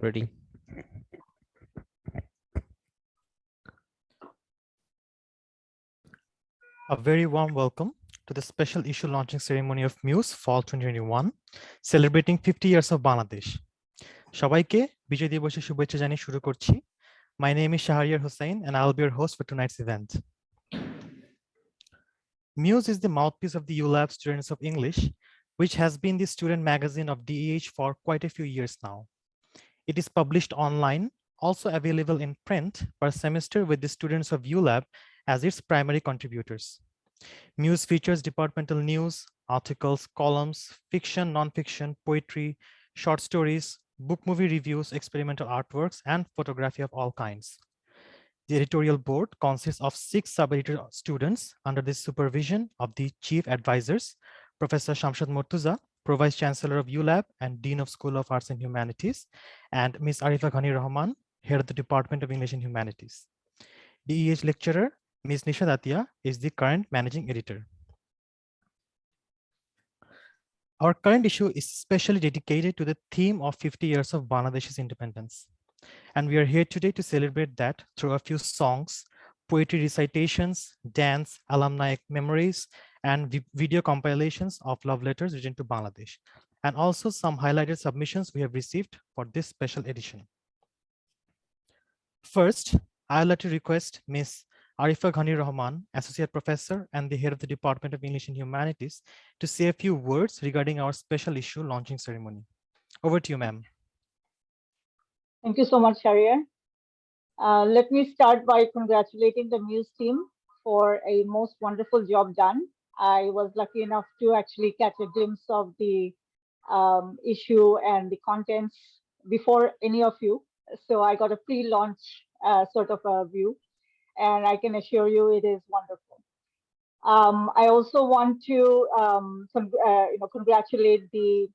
Ready. A very warm welcome to the special issue launching ceremony of MUSE Fall 2021, celebrating 50 years of Bangladesh. সবাইকে বিজয় দিবসের শুভেচ্ছা জানিয়ে শুরু করছি। My name is Shahriar Hussain and I will be your host for tonight's event. MUSE is the mouthpiece of the ULAB Students of English, which has been the student magazine of DEH for quite a few years now. It is published online, also available in print per semester with the students of ULAB as its primary contributors. MUSE features departmental news, articles, columns, fiction, non-fiction, poetry, short stories, book movie reviews, experimental artworks, and photography of all kinds. The editorial board consists of 6 sub-editor students under the supervision of the chief advisors, Professor Shamshad Mortuza, Pro-Vice Chancellor of ULAB and Dean of School of Arts and Humanities, and Ms. Arifa Ghani Rahman, Head of the Department of English and Humanities. DEH lecturer, Ms. Nisha Datia, is the current managing editor. Our current issue is specially dedicated to the theme of 50 years of Bangladesh's independence. And we are here today to celebrate that through a few songs, poetry recitations, dance, alumni memories, and video compilations of love letters written to Bangladesh, and also some highlighted submissions we have received for this special edition. First, I'd like to request Ms. Arifa Ghani Rahman, Associate Professor and the Head of the Department of English and Humanities, to say a few words regarding our special issue launching ceremony. Over to you, ma'am. Thank you so much, Shahriar. Let me start by congratulating the MUSE team for a most wonderful job done. I was lucky enough to actually catch a glimpse of the issue and the contents before any of you. So I got a pre-launch sort of a view, and I can assure you it is wonderful. I also want to congratulate the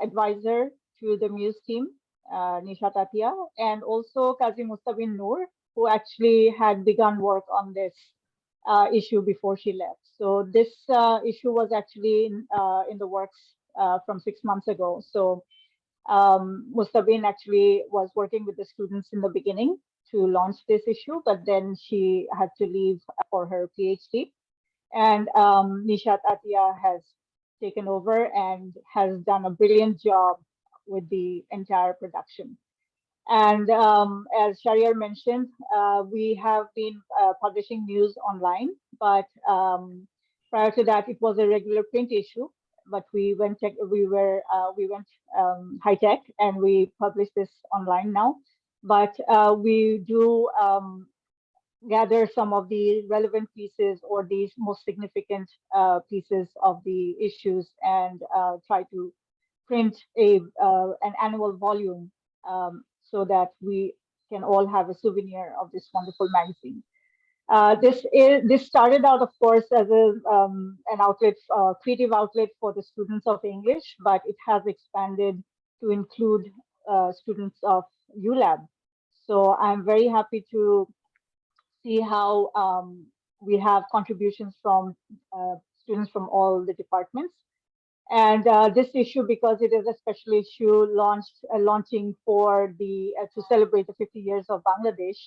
advisor to the MUSE team, Nisha Datia, and also Kazi Mustabin Noor, who actually had begun work on this issue before she left. So this issue was actually in the works from 6 months ago. So Mustabin actually was working with the students in the beginning to launch this issue, but then she had to leave for her PhD. And Nisha Datia has taken over and has done a brilliant job with the entire production. And as Shahriar mentioned, we have been publishing news online, but prior to that, it was a regular print issue. But we went high tech and we publish this online now. But we do gather some of the relevant pieces or these most significant pieces of the issues and try to print an annual volume so that we can all have a souvenir of this wonderful magazine. This started out, of course, as an outlet, creative outlet for the students of English, but it has expanded to include students of ULAB. So I'm very happy to see how we have contributions from students from all the departments. And this issue, because it is a special issue launching for to celebrate the 50 years of Bangladesh,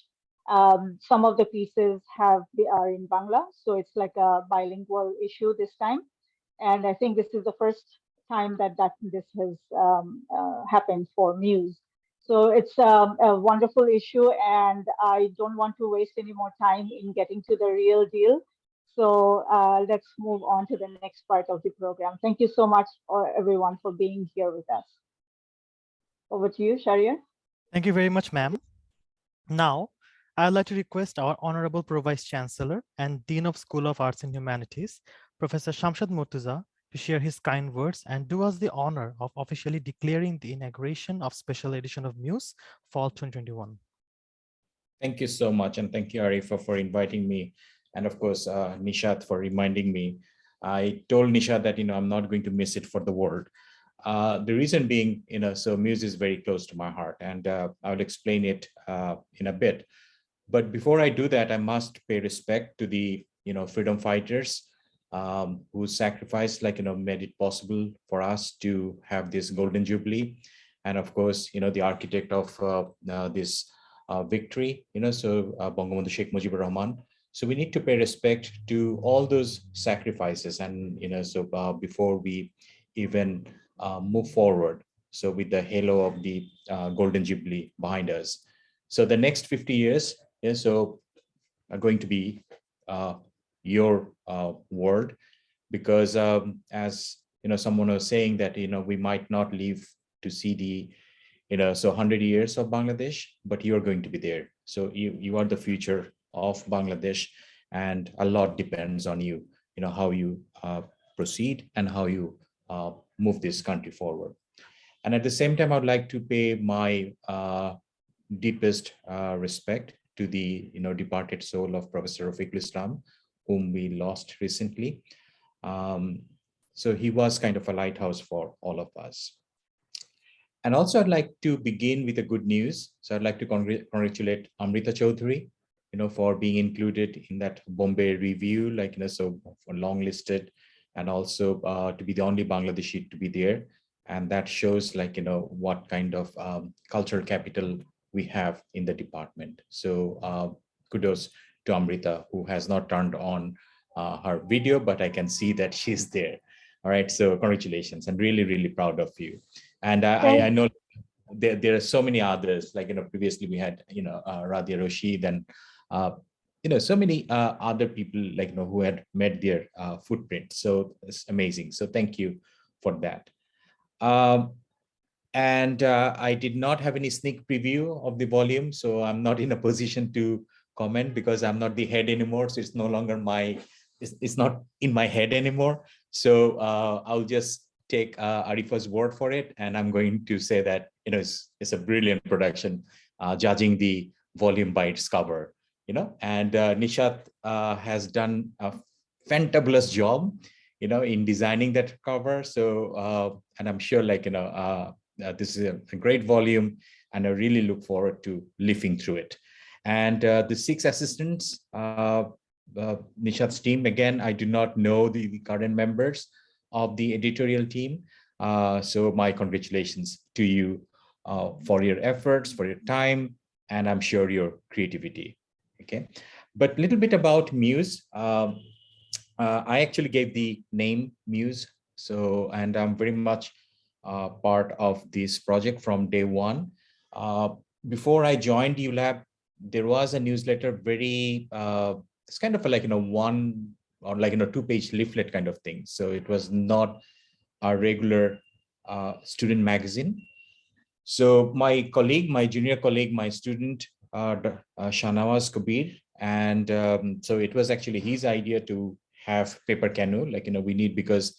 some of the pieces are in Bangla, so it's like a bilingual issue this time. And I think this is the first time that this has happened for MUSE. So it's a wonderful issue, and I don't want to waste any more time in getting to the real deal. So let's move on to the next part of the program. Thank you so much, everyone, for being here with us. Over to you, Shahriar. Thank you very much, ma'am. Now, I'd like to request our Honorable Pro-Vice Chancellor and Dean of School of Arts and Humanities, Professor Shamshad Mortuza, to share his kind words and do us the honor of officially declaring the inauguration of special edition of MUSE Fall 2021. Thank you so much, and thank you, Arifa, for inviting me. And of course, Nishat for reminding me. I told Nishat that, I'm not going to miss it for the world. The reason being, so MUSE is very close to my heart, and I'll explain it in a bit. But before I do that, I must pay respect to the, freedom fighters who sacrificed, made it possible for us to have this Golden Jubilee. and of course, the architect of this victory, Bangabandhu Sheikh Mujibur Rahman. So we need to pay respect to all those sacrifices, and before we even move forward, so with the halo of the Golden Jubilee behind us, so the next 50 years, are going to be your word, because as someone was saying that we might not live to see the 100 years of Bangladesh, but you are going to be there. So you are the future of Bangladesh, and a lot depends on you, how you proceed and how you move this country forward. And at the same time, I would like to pay my deepest respect to the departed soul of Professor Rafiqul Islam, whom we lost recently. So he was kind of a lighthouse for all of us. And also, I'd like to begin with the good news. So I'd like to congratulate Amrita Chaudhary, for being included in that Bombay review, so for long-listed, and also to be the only Bangladeshi to be there. And that shows what kind of cultural capital we have in the department. So kudos to Amrita, who has not turned on her video, but I can see that she's there. All right, so congratulations. I'm really, really proud of you. And I know there are so many others, previously we had, Radia Rashid, and, so many other people, who had made their footprint. So it's amazing. So thank you for that. And I did not have any sneak preview of the volume, so I'm not in a position to comment because I'm not the head anymore. So it's no longer it's not in my head anymore. So I'll just take Arifa's word for it, and I'm going to say that it's a brilliant production, judging the volume by its cover. And Nishat has done a fantabulous job, in designing that cover. So and I'm sure, this is a great volume, and I really look forward to leafing through it. And the 6 assistants, Nishat's team, again, I do not know the current members of the editorial team. So my congratulations to you for your efforts, for your time, and I'm sure your creativity. Okay, but a little bit about MUSE. I actually gave the name MUSE. So, and I'm very much part of this project from day one. Before I joined ULAB, there was a newsletter, very, it's kind of one or 2-page leaflet kind of thing. So it was not a regular student magazine. So my colleague, my junior colleague, my student, Shanawaz Kabir, and so it was actually his idea to have paper canoe, we need, because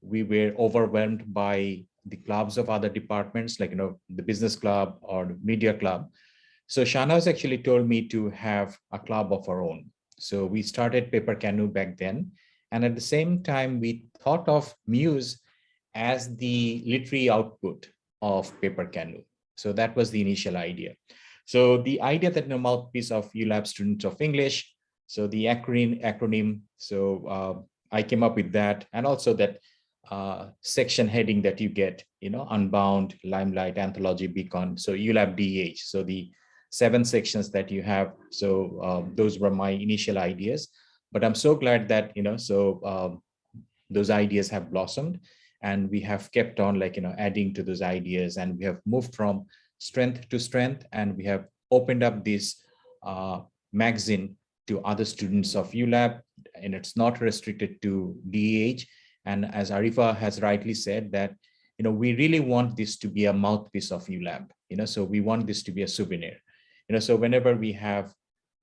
we were overwhelmed by the clubs of other departments, the business club or the media club. So Shanawaz actually told me to have a club of our own. So we started paper canoe back then. And at the same time, we thought of MUSE as the literary output of paper canoe. So that was the initial idea. So the idea that Mouthpiece of ULAB Students of English, so the acronym, so I came up with that, and also that section heading that you get, Unbound, Limelight, Anthology, Beacon, so ULAB DH, so the 7 sections that you have. So those were my initial ideas, but I'm so glad that, those ideas have blossomed, and we have kept on adding to those ideas, and we have moved from strength to strength, and we have opened up this magazine to other students of ULAB, and it's not restricted to DEH. And as Arifa has rightly said, that we really want this to be a mouthpiece of ULAB, so we want this to be a souvenir, so whenever we have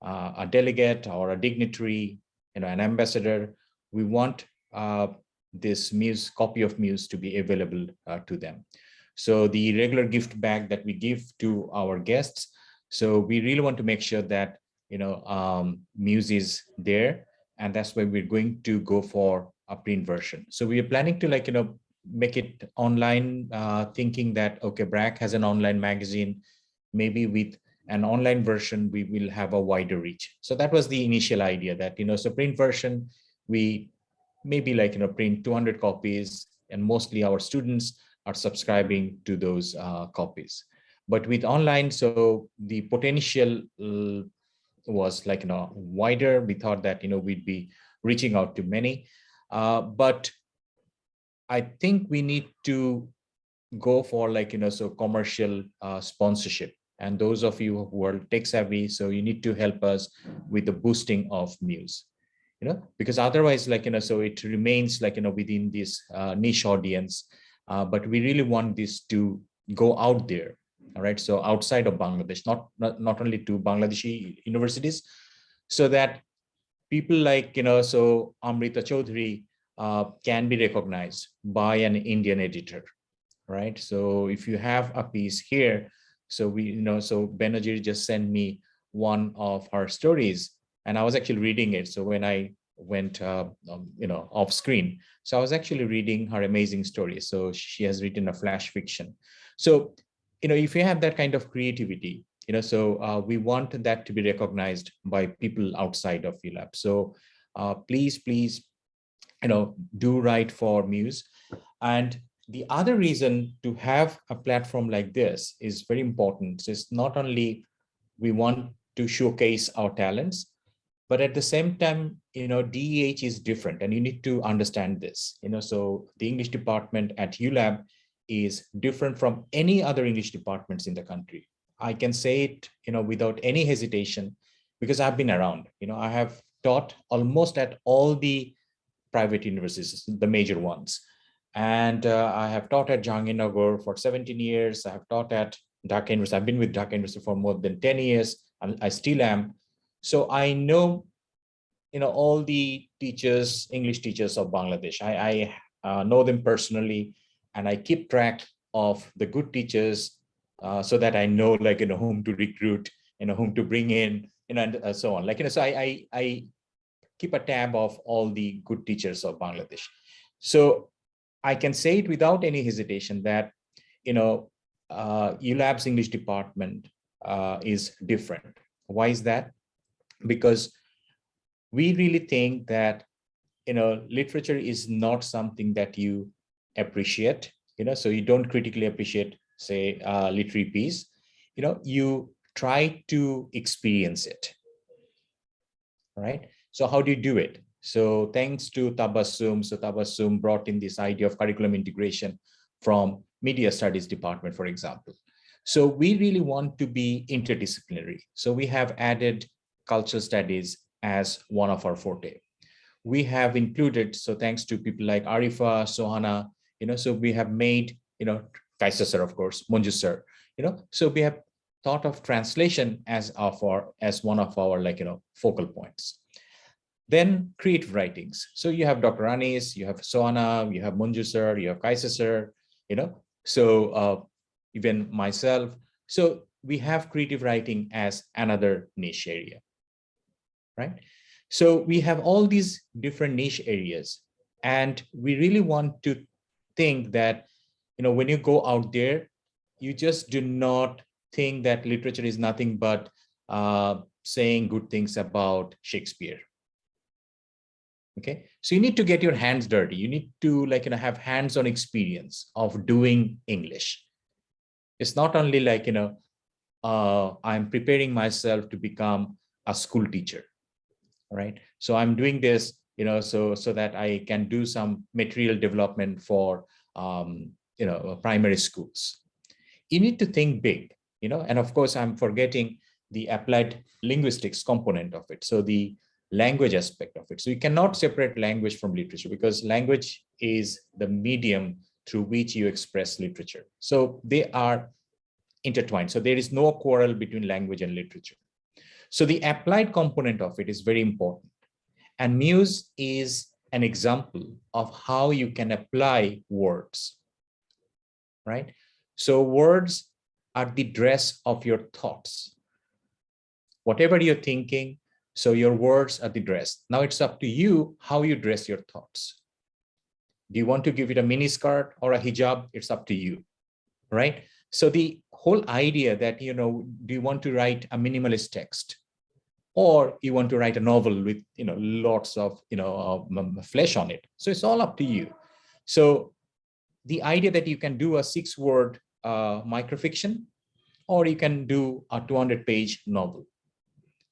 a delegate or a dignitary, an ambassador, we want this MUSE copy of MUSE to be available to them. So the regular gift bag that we give to our guests, so we really want to make sure that MUSE is there, and that's why we're going to go for a print version. So we are planning to make it online, thinking that okay, BRAC has an online magazine, maybe with an online version we will have a wider reach. So that was the initial idea, that so print version, we maybe print 200 copies, and mostly our students are subscribing to those copies. But with online, so the potential was like, wider. We thought that, we'd be reaching out to many. But I think we need to go for like, so commercial sponsorship. And those of you who are tech savvy, so you need to help us with the boosting of MUSE, because otherwise, like, so it remains like, within this niche audience. But we really want this to go out there. All right. So outside of Bangladesh, not only to Bangladeshi universities, so that people like, so Amrita Chaudhary can be recognized by an Indian editor. Right. So if you have a piece here, so so Benazir just sent me one of her stories, and I was actually reading it. So when I went, off screen, so I was actually reading her amazing story. So she has written a flash fiction. So, if you have that kind of creativity, so we want that to be recognized by people outside of ULAB. So please, do write for MUSE. And the other reason to have a platform like this is very important. It's not only we want to showcase our talents, but at the same time, DEH is different, and you need to understand this. So the English department at ULAB is different from any other English departments in the country. I can say it, without any hesitation, because I've been around. I have taught almost at all the private universities, the major ones. And I have taught at Jahangirnagar for 17 years. I have taught at Dhaka University. I've been with Dhaka University for more than 10 years. I still am. So I know, all the teachers, English teachers of Bangladesh. I know them personally, and I keep track of the good teachers so that I know, like, whom to recruit, whom to bring in, and so on. Like, so I keep a tab of all the good teachers of Bangladesh. So I can say it without any hesitation that, ULAB's English department is different. Why is that? Because we really think that, literature is not something that you appreciate, so you don't critically appreciate, say, a literary piece, you try to experience it. All right. So how do you do it? So thanks to Tabassum, so Tabassum brought in this idea of curriculum integration from media studies department, for example. So we really want to be interdisciplinary. So we have added cultural studies as one of our forte. We have included, so thanks to people like Arifa, Sohana, so we have made, Kaisa sir, of course, Monju sir, so we have thought of translation as one of our, like, focal points. Then creative writings. So you have Dr. Anis, you have Sohana, you have Monju sir, you have Kaisa sir, so even myself. So we have creative writing as another niche area, right? So we have all these different niche areas, and we really want to think that, when you go out there, you just do not think that literature is nothing but saying good things about Shakespeare. Okay, so you need to get your hands dirty. You need to, like, have hands-on experience of doing English. It's not only like, I'm preparing myself to become a school teacher. All right. So I'm doing this, so that I can do some material development for, primary schools. You need to think big, and of course, I'm forgetting the applied linguistics component of it. So the language aspect of it. So you cannot separate language from literature, because language is the medium through which you express literature. So they are intertwined. So there is no quarrel between language and literature. So the applied component of it is very important. And MUSE is an example of how you can apply words, right? So words are the dress of your thoughts. Whatever you're thinking, so your words are the dress. Now it's up to you how you dress your thoughts. Do you want to give it a mini skirt or a hijab? It's up to you, right? So the whole idea that, do you want to write a minimalist text, or you want to write a novel with, lots of, flesh on it? So it's all up to you. So the idea that you can do a 6-word microfiction, or you can do a 200-page novel.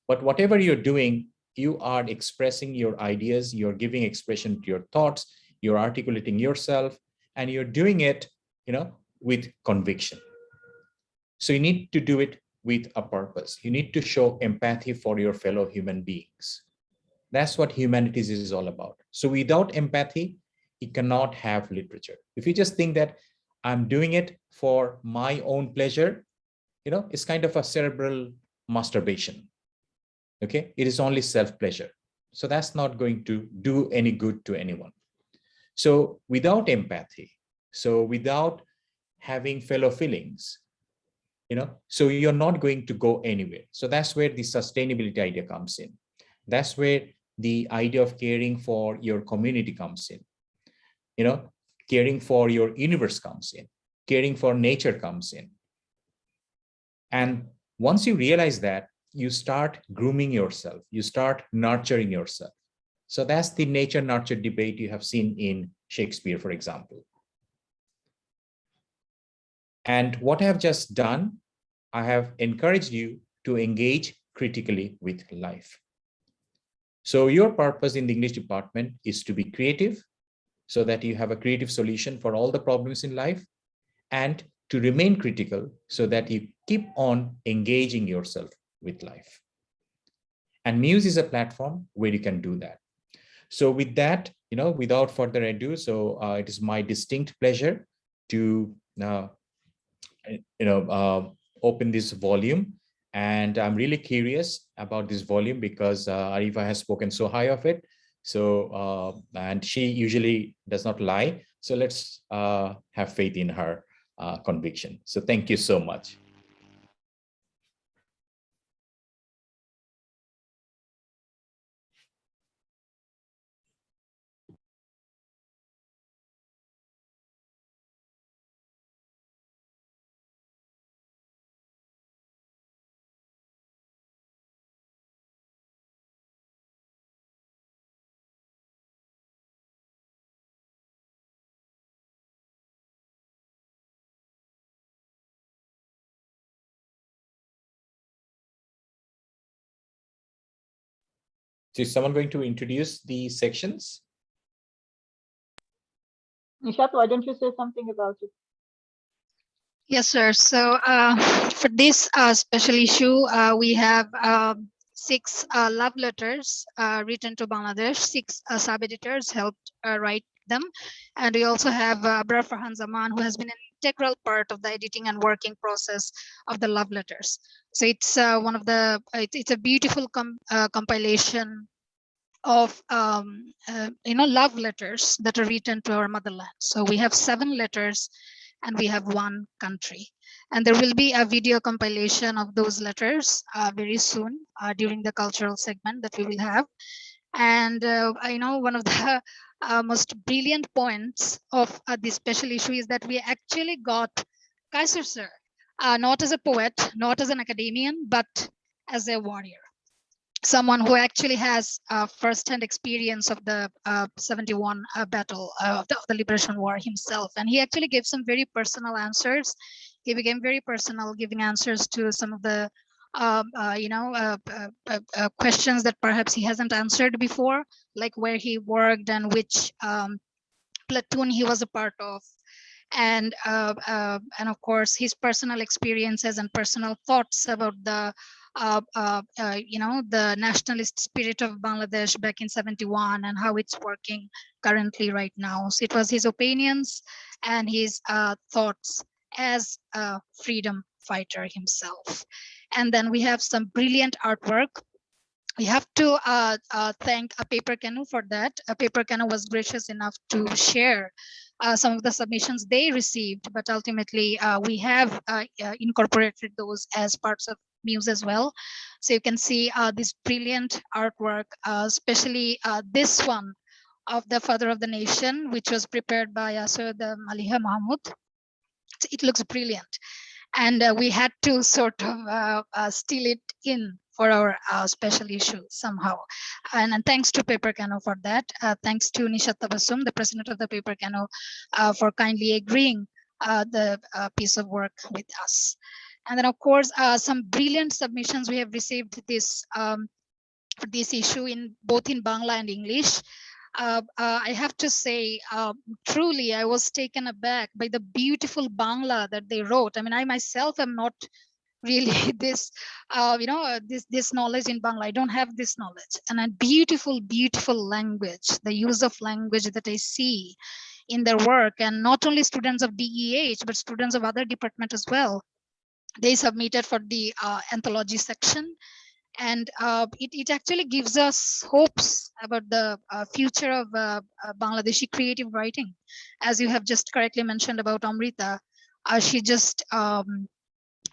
But whatever you're doing, you are expressing your ideas, you're giving expression to your thoughts, you're articulating yourself, and you're doing it, with conviction. So you need to do it with a purpose. You need to show empathy for your fellow human beings. That's what humanities is all about. So without empathy, you cannot have literature. If you just think that I'm doing it for my own pleasure, it's kind of a cerebral masturbation. Okay, it is only self-pleasure. So that's not going to do any good to anyone. So without empathy, so without having fellow feelings, so you're not going to go anywhere. So that's where the sustainability idea comes in. That's where the idea of caring for your community comes in. Caring for your universe comes in. Caring for nature comes in. And once you realize that, you start grooming yourself, you start nurturing yourself. So that's the nature-nurture debate you have seen in Shakespeare, for example. And what I have just done, I have encouraged you to engage critically with life. So your purpose in the English department is to be creative, so that you have a creative solution for all the problems in life, and to remain critical so that you keep on engaging yourself with life. And MUSE is a platform where you can do that. So with that, without further ado, so it is my distinct pleasure to open this volume. And I'm really curious about this volume because Arifa has spoken so high of it. So, and she usually does not lie. So let's have faith in her conviction. So thank you so much. So is someone going to introduce the sections? Nishat, why don't you say something about it? Yes, sir. So for this special issue, we have 6 love letters written to Bangladesh. 6 sub-editors helped write them. And we also have Abrar Farhan Zaman, who has been an integral part of the editing and working process of the love letters. So it's one of the, it's a beautiful compilation of love letters that are written to our motherland. So we have 7 letters and we have 1 country, and there will be a video compilation of those letters very soon during the cultural segment that we will have. And I know one of the most brilliant points of this special issue is that we actually got Kaiser sir, not as a poet, not as an academician, but as a warrior, someone who actually has first-hand experience of the 71 battle of the liberation war himself. And he actually gave some very personal answers. He became very personal, giving answers to some of the questions that perhaps he hasn't answered before, like where he worked and which platoon he was a part of. And of course his personal experiences and personal thoughts about the the nationalist spirit of Bangladesh back in 71 and how it's working currently right now. So it was his opinions and his thoughts as a freedom fighter himself. And then we have some brilliant artwork. We have to thank a Paper Canoe for that. A Paper Canoe was gracious enough to share some of the submissions they received, but ultimately we have incorporated those as parts of MUSE as well. So you can see this brilliant artwork, especially this one of the Father of the Nation, which was prepared by Asad Maliha Mahmoud. It looks brilliant. and we had to sort of steal it in for our special issue somehow. And thanks to Paper Cano for that. Thanks to Nishat Tabassum, the president of the Paper Cano, for kindly agreeing the piece of work with us. And then, of course, some brilliant submissions we have received for this issue in both in Bangla and English. I have to say, truly, I was taken aback by the beautiful Bangla that they wrote. I mean, I myself am not really this knowledge in Bangla. I don't have this knowledge. And a beautiful, beautiful language, the use of language that I see in their work, and not only students of DEH, but students of other department as well. They submitted for the anthology section. And it actually gives us hopes about the future of Bangladeshi creative writing. As you have just correctly mentioned about Amrita, she just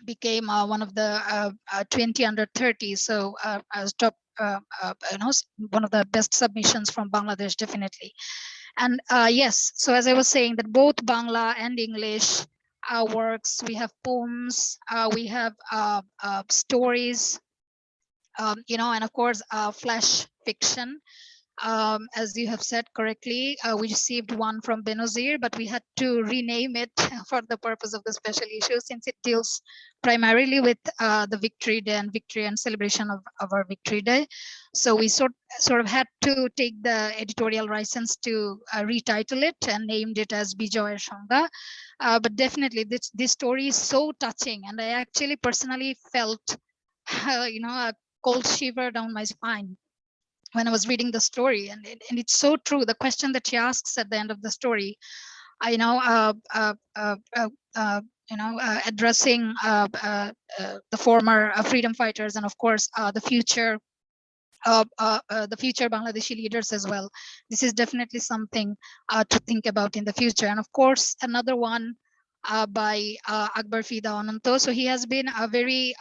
became one of the 20 under 30. So as top, one of the best submissions from Bangladesh, definitely. And yes, so as I was saying, that both Bangla and English works, we have poems, we have stories, and of course, flash fiction. As you have said correctly, we received one from Benazir, but we had to rename it for the purpose of the special issue, since it deals primarily with the Victory Day and victory and celebration of our Victory Day. So we sort of had to take the editorial license to retitle it and named it as Bijoyer Shanga. But definitely this story is so touching, and I actually personally felt a cold shiver down my spine when I was reading the story, and it's so true. The question that she asks at the end of the story, addressing the former freedom fighters, and of course the future Bangladeshi leaders as well. This is definitely something to think about in the future. And of course, another one by Akbar Fida Ananto. So he has been a very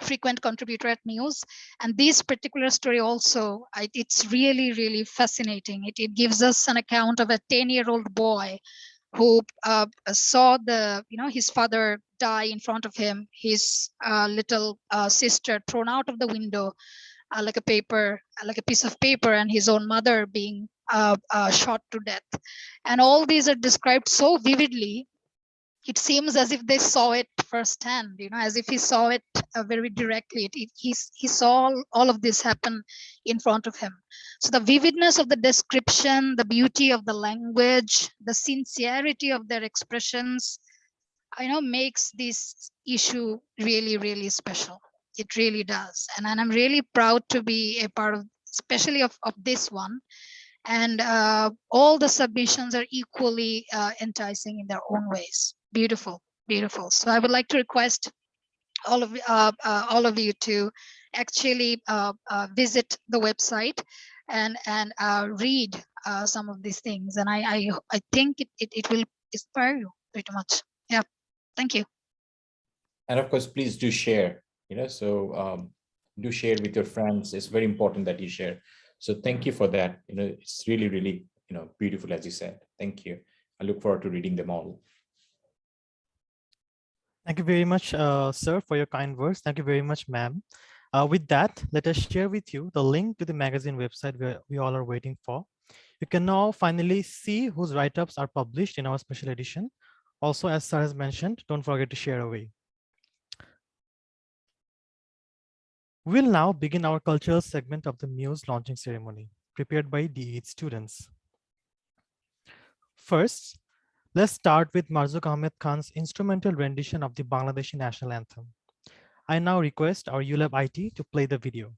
frequent contributor at MUSE, and this particular story also, it's really, really fascinating. It gives us an account of a 10-year-old boy who saw his father die in front of him, his little sister thrown out of the window like a piece of paper, and his own mother being shot to death. And all these are described so vividly. It seems as if they saw it firsthand, as if he saw it very directly. He saw all of this happen in front of him. So the vividness of the description, the beauty of the language, the sincerity of their expressions, makes this issue really, really special. It really does. And I'm really proud to be a part of, especially of this one. And all the submissions are equally enticing in their own ways. Beautiful, beautiful. So I would like to request all of you to actually visit the website and read some of these things. And I think it will inspire you pretty much. Yeah, thank you. And of course, please do share. Do share with your friends. It's very important that you share. So thank you for that. It's really, really, beautiful, as you said. Thank you. I look forward to reading them all. Thank you very much, sir, for your kind words. Thank you very much, ma'am. With that, let us share with you the link to the magazine website where we all are waiting for. You can now finally see whose write-ups are published in our special edition. Also, as sir has mentioned, don't forget to share away. We'll now begin our cultural segment of the MUSE launching ceremony, prepared by DEH students. First, let's start with Marzuk Ahmed Khan's instrumental rendition of the Bangladeshi national anthem. I now request our ULAB IT to play the video.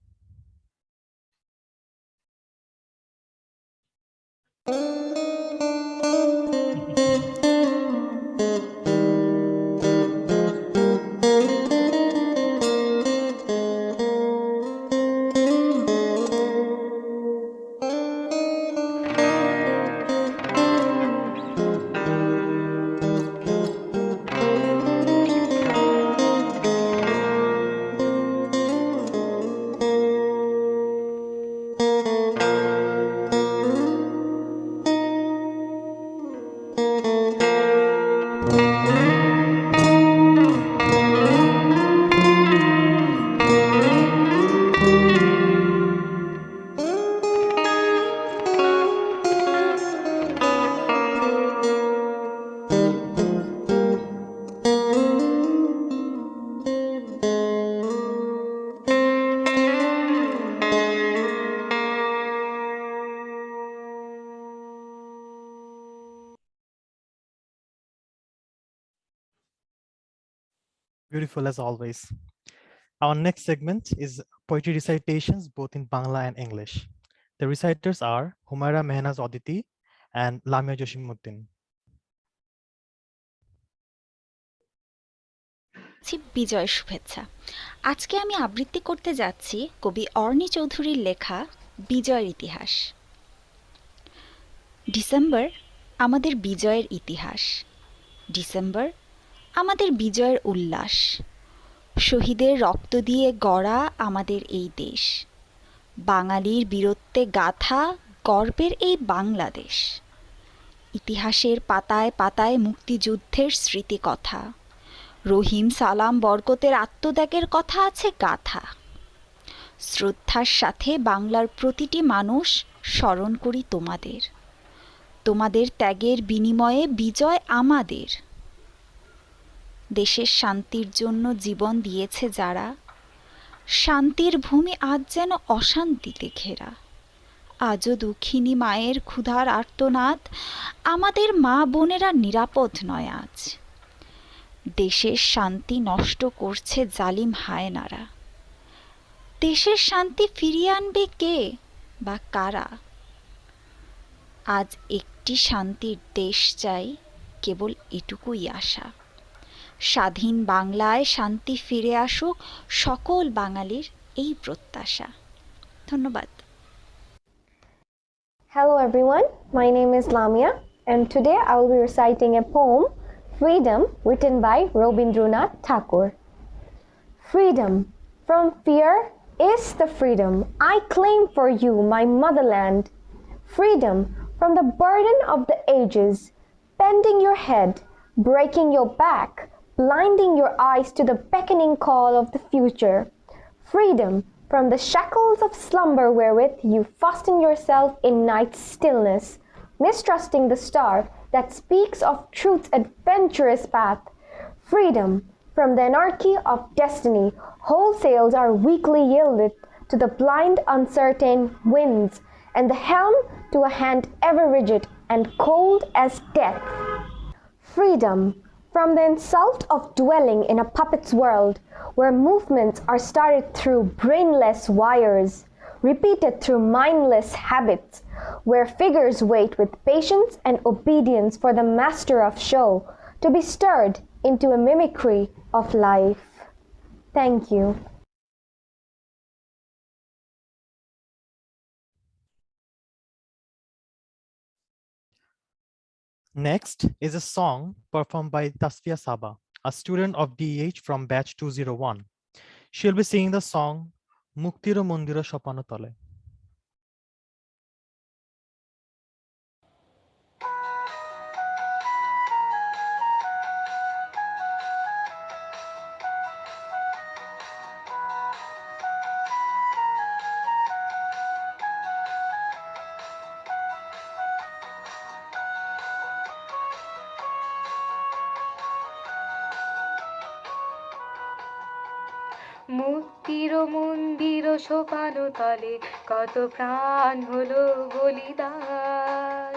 Beautiful as always. Our next segment is poetry recitations both in Bangla and English. The reciters are Humaira Mehnaz Aditi and Lamia Joshimuddin. বিজয় শুভেচ্ছা। আজকে আমি আবৃত্তি করতে যাচ্ছি কবি অর্ণি চৌধুরীর লেখা বিজয়ের ইতিহাস। ডিসেম্বর আমাদের বিজয়ের ইতিহাস, ডিসেম্বর আমাদের বিজয়ের উল্লাস, শহীদের রক্ত দিয়ে গড়া আমাদের এই দেশ, বাঙালির বীরত্বে গাথা গর্বের এই বাংলাদেশ, ইতিহাসের পাতায় পাতায় মুক্তিযুদ্ধের স্মৃতিকথা, রহিম সালাম বরকতের আত্মত্যাগের কথা আছে গাথা। শ্রদ্ধার সাথে বাংলার প্রতিটি মানুষ স্মরণ করি তোমাদের, তোমাদের ত্যাগের বিনিময়ে বিজয় আমাদের। দেশের শান্তির জন্য জীবন দিয়েছে যারা, শান্তির ভূমি আজ যেন অশান্তিতে ঘেরা। আজও দুঃখিনী মায়ের ক্ষুধার আর্তনাদ, আমাদের মা বোনেরা নিরাপদ নয় আজ। দেশের শান্তি নষ্ট করছে জালিম হায়নারা, দেশের শান্তি ফিরিয়ে আনবে কে বা কারা? আজ একটি শান্তির দেশ চাই, কেবল এটুকুই আশা। স্বাধীন বাংলায় শান্তি ফিরে আসুক, সকল বাঙালির এই প্রত্যাশা। ধন্যবাদ। Hello everyone, my name is Lamia and today I will be reciting a poem, Freedom, written by Rabindranath Tagore. Freedom. From fear is the freedom I claim for you, my motherland. Freedom from the burden of the ages, bending your head, breaking your back, blinding your eyes to the beckoning call of the future. Freedom from the shackles of slumber wherewith you fasten yourself in night's stillness, mistrusting the star that speaks of truth's adventurous path. Freedom from the anarchy of destiny, wholesales are weakly yielded to the blind uncertain winds, and the helm to a hand ever rigid and cold as death. Freedom from the insult of dwelling in a puppet's world, where movements are started through brainless wires, repeated through mindless habits, where figures wait with patience and obedience for the master of show to be stirred into a mimicry of life. Thank you. Next is a song performed by Tasfia Saba, a student of DEH from batch 201. She'll be singing the song Muktiro Mondiro Shopano Tole. মুক্তির মন্দির সোপানো তলে কত প্রাণ হলো বলিদান,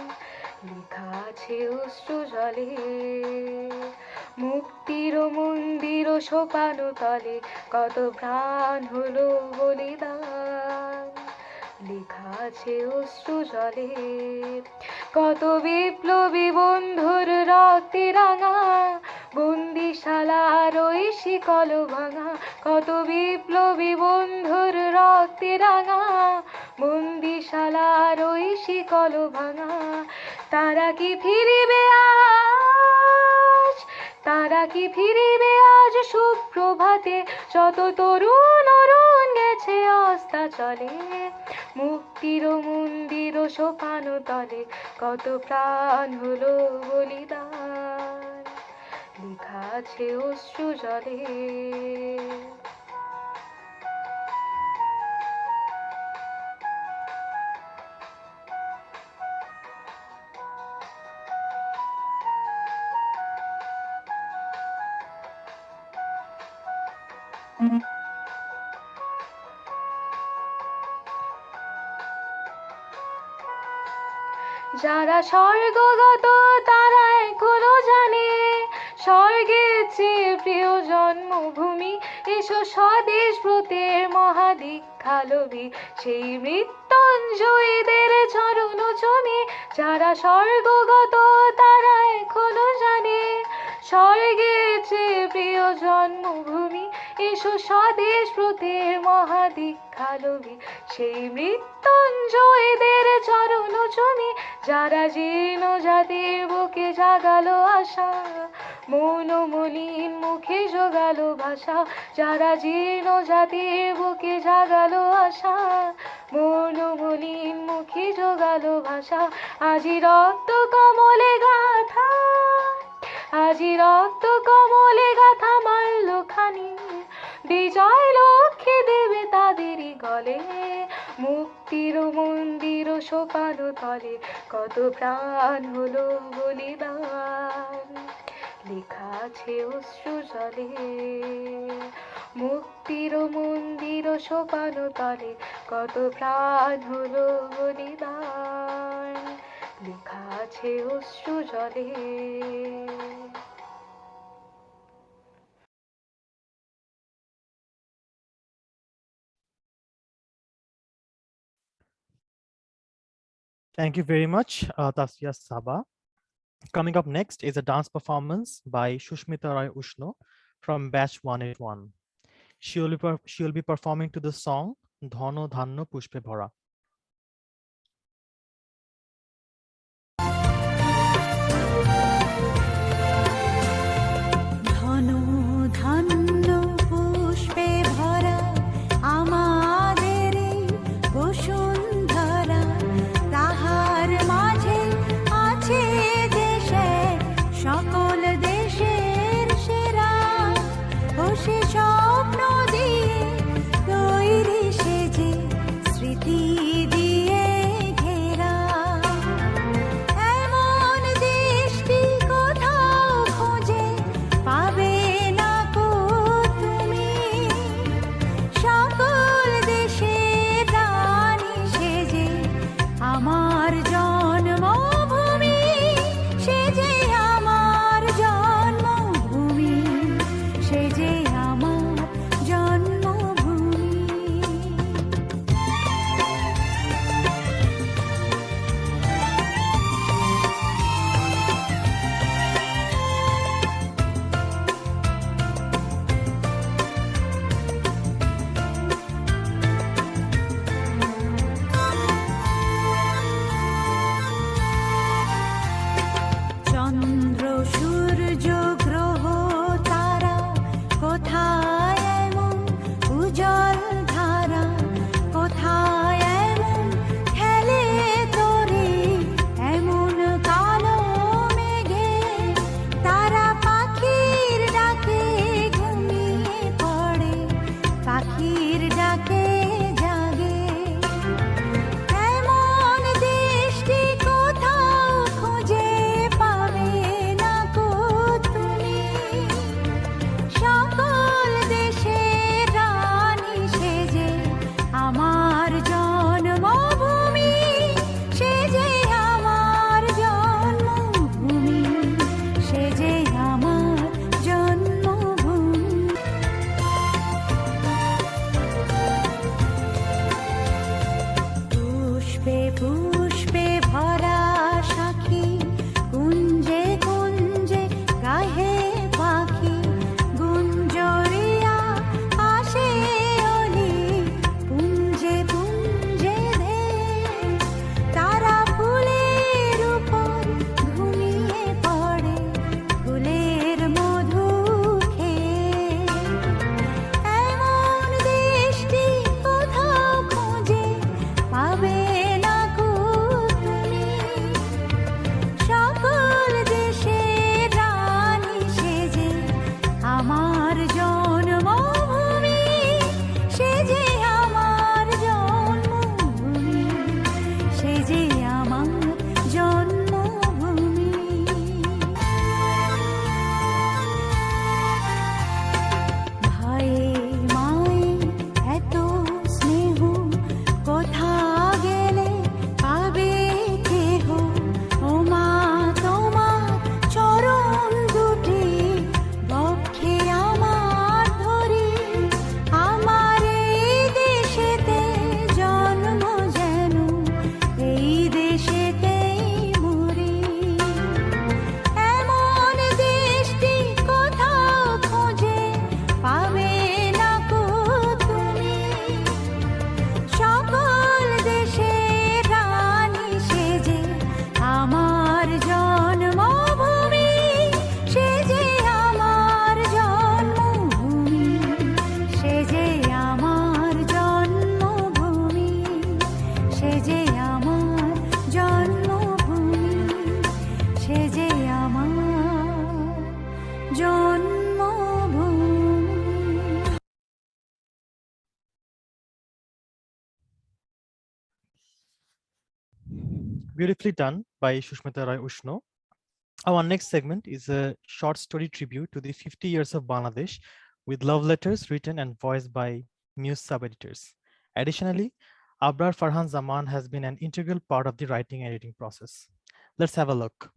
লেখা আছে অশ্রু জলে। মুক্তির মন্দির সোপানো তলে কত প্রাণ হলো বলিদান, লেখা আছে অশ্রু জলে। কত বিপ্লবী বন্ধুর রক্তে রাঙা, বন্দিশালার ওই শিকল ভাঙা। কত বিপ্লবী বন্ধুর রক্তে রাঙা, বন্দিশালার ওই শিকল ভাঙা। তারা কি ফিরিবে আজ, তারা কি ফিরিবে আজ সুপ্রভাতে, যত তরুণ অরুণ গেছে অস্তাচলে। মুক্তির মন্দির সোপানো তলে কত প্রাণ হলো বলিদান, লেখা আছে অশ্রু জলে। যারা স্বর্গগত তারা এখনো জানে, স্বর্গের চেয়ে প্রিয় জন্মভূমি, এসো স্বদেশ ব্রতের মহাদীক্ষালভী, সেই মৃত্যুঞ্জয়ীদের চরণ চমে, যারা স্বর্গগত তারা এখনো জানে। স্বর্গের চেয়ে প্রিয় জন্মভূমি, এসো স্বদেশ ব্রতের মহাদীক্ষালভী, সেই মৃত্যুঞ্জয়ীদের চরণ চমে, যারা জীর্ণ জাতির বুকে জাগালো আশা, মৌন মলিন মুখে জোগালো ভাষা, যারা জীর্ণ জাতির বুকে জাগালো আশা, মৌন মলিন মুখে জোগালো ভাষা। আজি রক্ত কমলে গাথা, আজি রক্ত কমলে গাথা মাল্য খানি, বিজয় লক্ষ্মী দেবে তাদেরই গলে, মুক্তির মন্দির সোপানো তলে কত প্রাণ হলো বলিদান, লেখা আছে অশ্রু জলে। মুক্তির মন্দির সোপানো তলে কত প্রাণ হলো বলিদান, লেখা আছে অশ্রু জলে। Thank you very much, Tasya Saba. Coming up next is a dance performance by Shushmita Roy Ushno from batch 181. She will be performing to the song Dhono Dhanno Pushpe Bhora. ধনো ধান্য পুষ্পে ভরা আমাদের এই বসুন্ধরা, তাহার মাঝে আছে দেশে সকল দেশের সেরা, বসে স্বপ্ন দিয়ে তৈরি সেজে স্মৃতি Beautifully done by Shushmita Rai Ushno. Our next segment is a short story tribute to the 50 years of Bangladesh with love letters written and voiced by MUSE sub-editors. Additionally, Abrar Farhan Zaman has been an integral part of the writing and editing process. Let's have a look.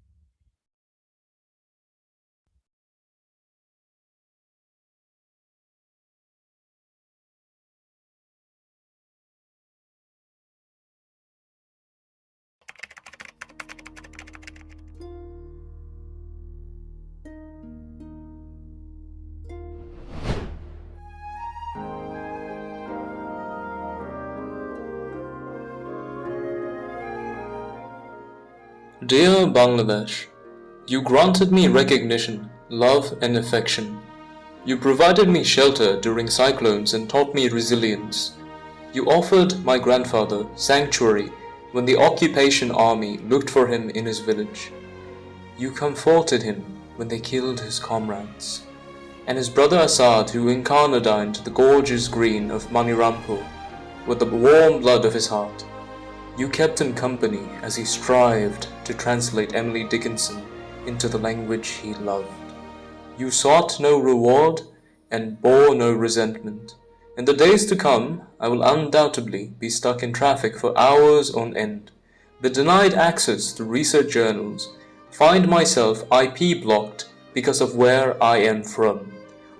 Dear Bangladesh, you granted me recognition, love and affection. You provided me shelter during cyclones and taught me resilience. You offered my grandfather sanctuary when the occupation army looked for him in his village. You comforted him when they killed his comrades. And his brother Assad, who incarnadined the gorgeous green of Manirampur with the warm blood of his heart. You kept him company as he strived to translate Emily Dickinson into the language he loved. You sought no reward and bore no resentment. In the days to come, I will undoubtedly be stuck in traffic for hours on end, be denied access to research journals, find myself IP blocked because of where I am from,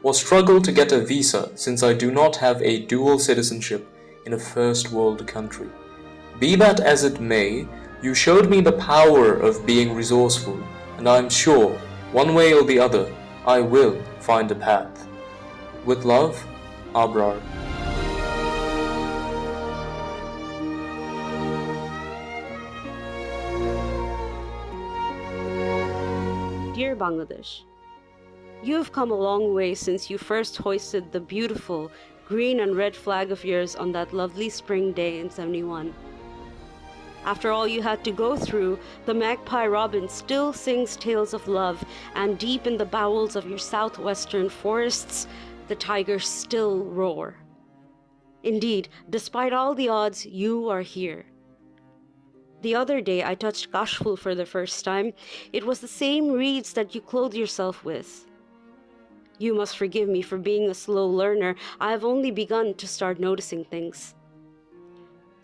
or struggle to get a visa since I do not have a dual citizenship in a first world country. Be that as it may, you showed me the power of being resourceful, and I am sure, one way or the other, I will find a path. With love, Abrar. Dear Bangladesh, you have come a long way since you first hoisted the beautiful green and red flag of yours on that lovely spring day in '71. After all you had to go through, the magpie robin still sings tales of love, and deep in the bowels of your southwestern forests, the tigers still roar. Indeed, despite all the odds, you are here. The other day I touched Kashful for the first time. It was the same reeds that you clothe yourself with. You must forgive me for being a slow learner. I have only begun to start noticing things.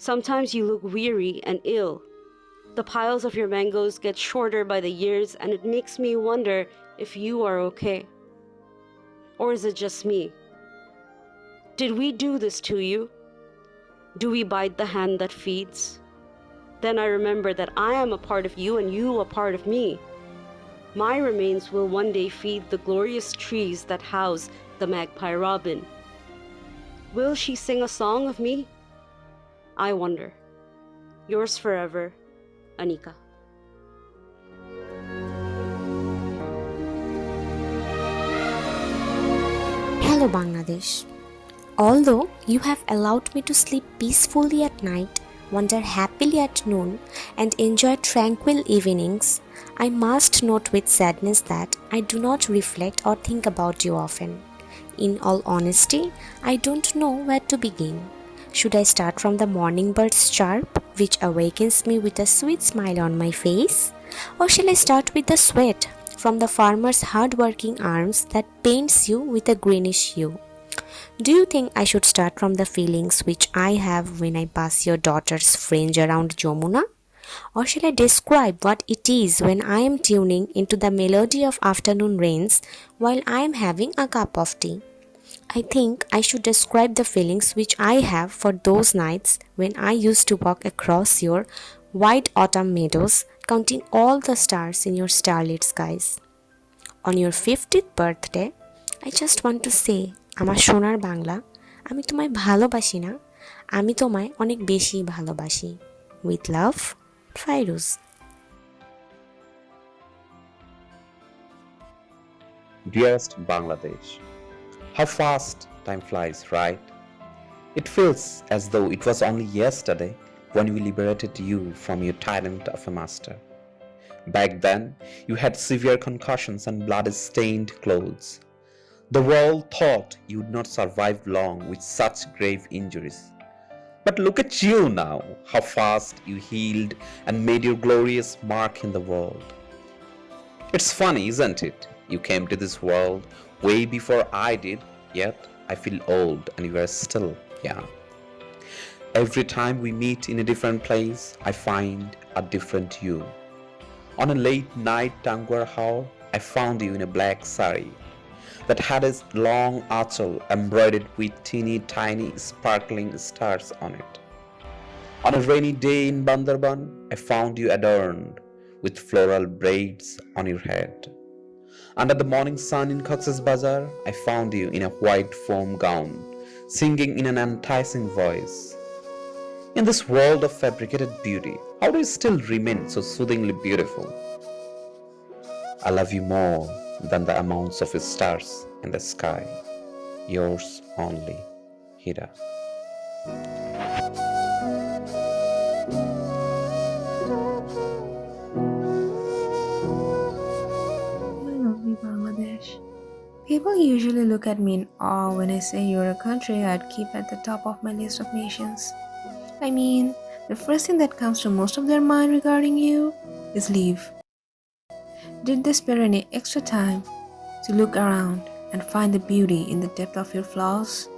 Sometimes you look weary and ill. The piles of your mangoes get shorter by the years, and it makes me wonder if you are okay. Or is it just me? Did we do this to you? Do we bite the hand that feeds? Then I remember that I am a part of you and you a part of me. My remains will one day feed the glorious trees that house the magpie robin. Will she sing a song of me? I wonder. Yours forever, Anika. Hello Bangladesh. Although you have allowed me to sleep peacefully at night, wander happily at noon, and enjoy tranquil evenings, I must note with sadness that I do not reflect or think about you often. In all honesty, I don't know where to begin. Should I start from the morning bird's chirp, which awakens me with a sweet smile on my face? Or shall I start with the sweat from the farmer's hard-working arms that paints you with a greenish hue? Do you think I should start from the feelings which I have when I pass your daughter's fringe around Jamuna? Or shall I describe what it is when I am tuning into the melody of afternoon rains while I am having a cup of tea? I think I should describe the feelings which I have for those nights when I used to walk across your white autumn meadows, counting all the stars in your starlit skies. On your 50th birthday, I just want to say, আমার সোনার বাংলা, আমি তোমায় ভালোবাসি না, আমি তোমায় অনেক বেশি ভালোবাসি। With love, Fairuz. Dearest Bangladesh, how fast time flies, right? It feels as though it was only yesterday when we liberated you from your tyrant of a master. Back then, you had severe concussions and blood-stained clothes. The world thought you would not survive long with such grave injuries. But look at you now, how fast you healed and made your glorious mark in the world. It's funny, isn't it? You came to this world way before I did, yet I feel old and you are still young. Every time we meet in a different place, I find a different you. On a late night Tangwar hour, I found you in a black sari that had a long achal embroidered with teeny tiny sparkling stars on it. On a rainy day in Bandarban, I found you adorned with floral braids on your head. Under the morning sun in Cox's Bazar, I found you in a white foam gown, singing in an enticing voice. In this world of fabricated beauty, how do you still remain so soothingly beautiful? I love you more than the amounts of stars in the sky. Yours only, Hira. My lovely Bangladesh. People usually look at me in awe when I say you're a country I'd keep at the top of my list of nations. I mean, the first thing that comes to most of their mind regarding you is leave. Did they spare any extra time to look around and find the beauty in the depth of your flaws?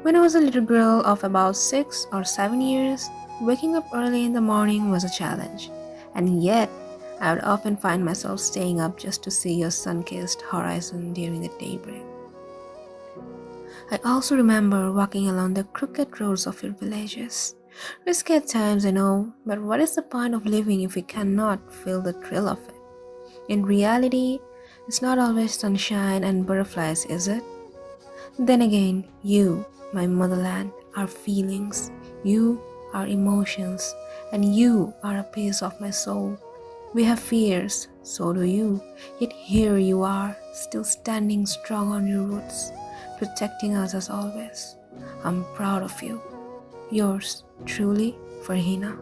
When I was a little girl of about 6 or 7 years, waking up early in the morning was a challenge, and yet I would often find myself staying up just to see your sun-kissed horizon during the daybreak. I also remember walking along the crooked roads of your villages. Risky at times, I know, but what is the point of living if we cannot feel the thrill of it? In reality, it's not always sunshine and butterflies, is it? Then again, you, my motherland, are feelings, you are emotions, and you are a piece of my soul. We have fears, so do you, yet here you are, still standing strong on your roots, protecting us as always. I'm proud of you. Yours truly, Farhina.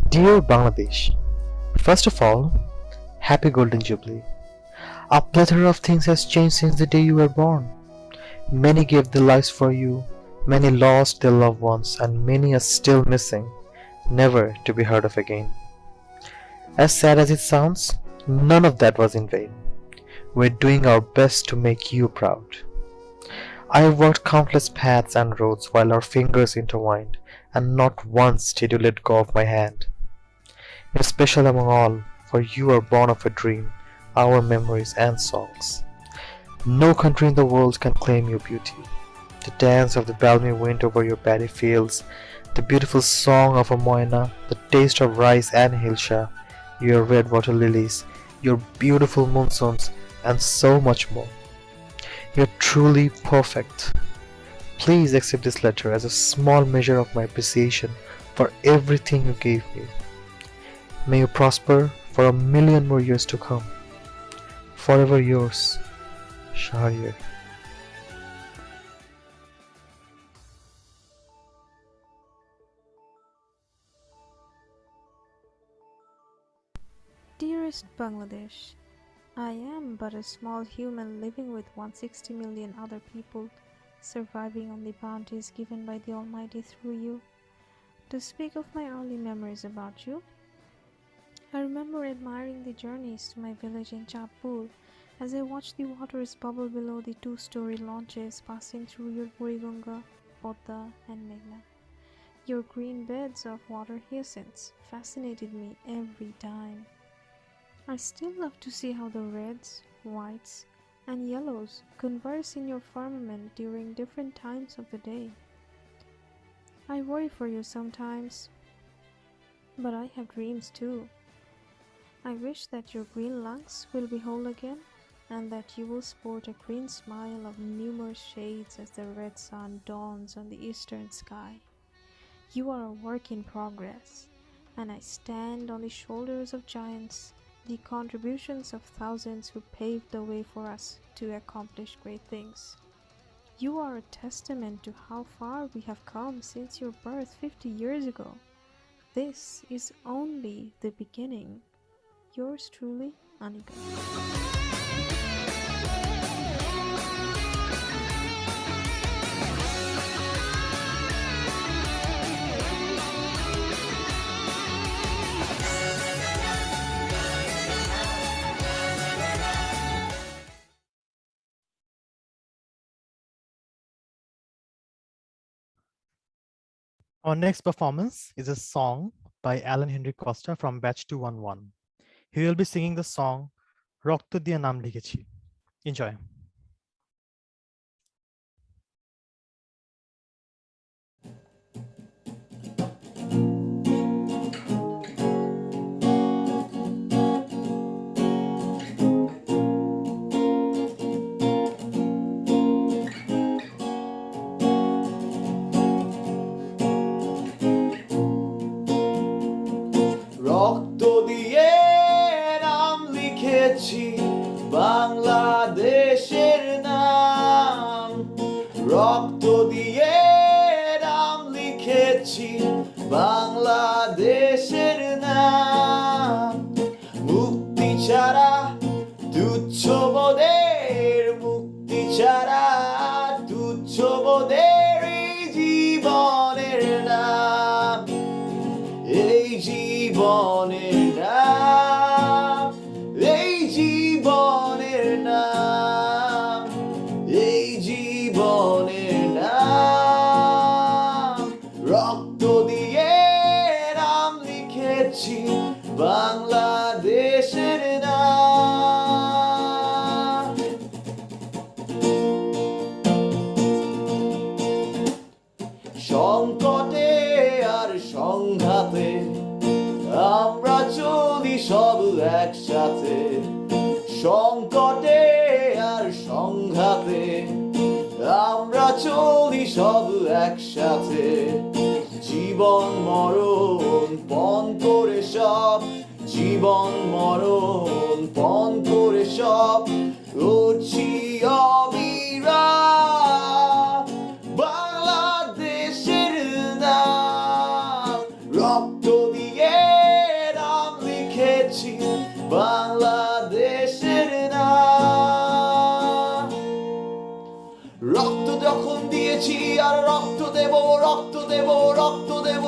Dear Bangladesh, first of all, happy Golden Jubilee. A plethora of things has changed since the day you were born. Many gave their lives for you, many lost their loved ones, and many are still missing, never to be heard of again. As sad as it sounds, none of that was in vain. We're doing our best to make you proud. I have walked countless paths and roads while our fingers intertwined, and not once did you let go of my hand. You're special among all, for you are born of a dream, our memories and songs. No country in the world can claim your beauty. The dance of the balmy wind over your paddy fields, the beautiful song of a moina, the taste of rice and hilsha, your red water lilies, your beautiful monsoons, and so much more. You're truly perfect. Please accept this letter as a small measure of my appreciation for everything you gave me. May you prosper for 1,000,000 more years to come. Forever yours, Shahir. Dearest Bangladesh, I am but a small human living with 160 million other people, surviving on the bounties given by the Almighty through you. To speak of my early memories about you, I remember admiring the journeys to my village in Chatpur as I watched the waters bubble below the 2-story launches passing through your Burigunga, Podda and Meghna. Your green beds of water hyacinths fascinated me every time. I still love to see how the reds, whites, and yellows converse in your firmament during different times of the day. I worry for you sometimes, but I have dreams too. I wish that your green lungs will be whole again, and that you will sport a green smile of numerous shades as the red sun dawns on the eastern sky. You are a work in progress, and I stand on the shoulders of giants, the contributions of thousands who paved the way for us to accomplish great things. You are a testament to how far we have come since your birth 50 years ago. This is only the beginning. Yours truly, Anika. Our next performance is a song by Alan Henry Costa from Batch 211. He will be singing the song Rokto Diye Naam Likhechi. Enjoy. রক্ত দিয়ে নাম লিখেছি বাংলাদেশের নাম, রক্ত দিয়ে নাম লিখেছি বাংলাদেশের নাম। মুক্তি ছাড়া তুচ্ছ বোধের, মুক্তি ছাড়া তুচ্ছ বোধের এই জীবনের নাম, এই জীবনের নাম, এই জীবনের নাম, এই জীবনের নাম। রক্ত দিয়ে নাম লিখেছি বাংলাদেশের নাম। সংকটে আর সংঘাতে আমরা চলি সব একসাথে, সংকটে আর সংঘাতে আমরা চলি সব একসাথে। জীবন মরণ পণ করে সব, জীবন মরণ পণ করে সব করছি অবিরাম বাংলাদেশের নাম। রক্ত দিয়ে নাম লিখেছি বাংলাদেশের নাম। রক্ত যখন দিয়েছি আর রক্ত দেব, রক্ত দেব, রক্ত দেব,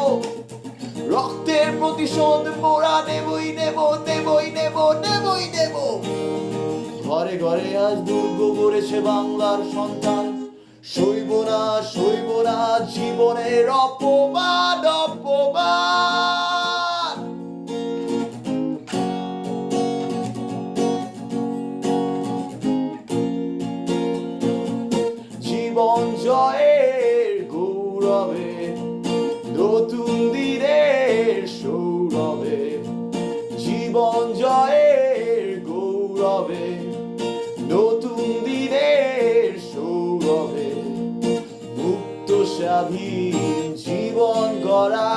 রক্তের প্রতিশোধ মোরা নেবই নেব, নেবই নেব, নেবই নেব। ঘরে ঘরে আজ দুর্গ গড়েছে বাংলার সন্তান, সইব না, সইব না জীবনের অপমান, অপমান। জীবন জয়ের গৌরবে, নতুন দিনের সৌরভে, জীবন জয়ের গৌরবে, নতুন দিনের সৌরভে। মুক্ত স্বাধীন জীবন গড়া,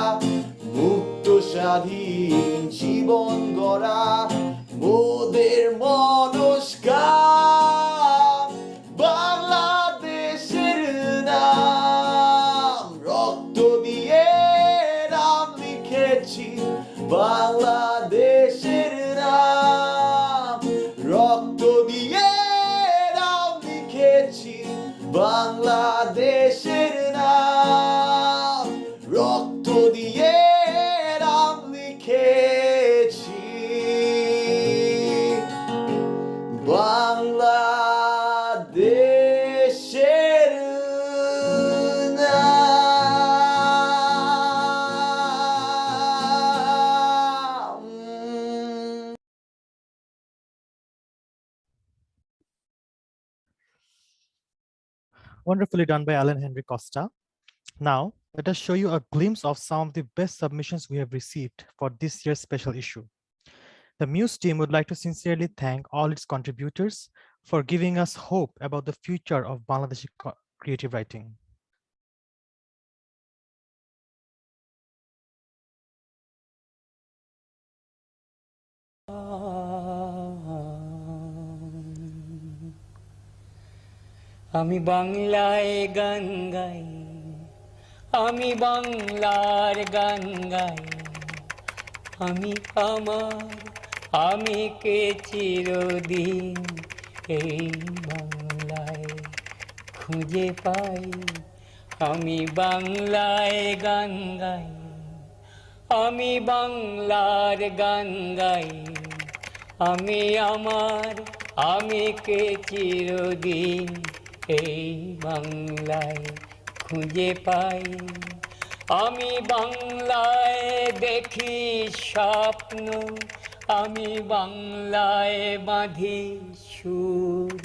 মুক্ত স্বাধীন জীবন গড়া মোদের মনস্কার বাংলাদেশের নাম। রক্ত দিয়ে নাম লিখেছি বাংলাদেশের নাম, রক্ত দিয়ে নাম লিখেছি বাংলাদেশের নাম, রক্ত দিয়ে নাম লিখেছি বাংলাদেশের নাম। Wonderfully done by Alan Henry Costa. Now, let us show you a glimpse of some of the best submissions we have received for this year's special issue. The MUSE team would like to sincerely thank all its contributors for giving us hope about the future of Bangladeshi creative writing. আমি বাংলায় গান গাই, আমি বাংলার গান গাই, আমি আমার আমি কে চিরদিন এই বাংলায় খুঁজে পাই আমি বাংলায় গান গাই আমি বাংলার গান গাই আমি আমার আমি কে চিরদিন এই বাংলায় খুঁজে পাই আমি বাংলায় দেখি স্বপ্ন আমি বাংলায় বাঁধি সুর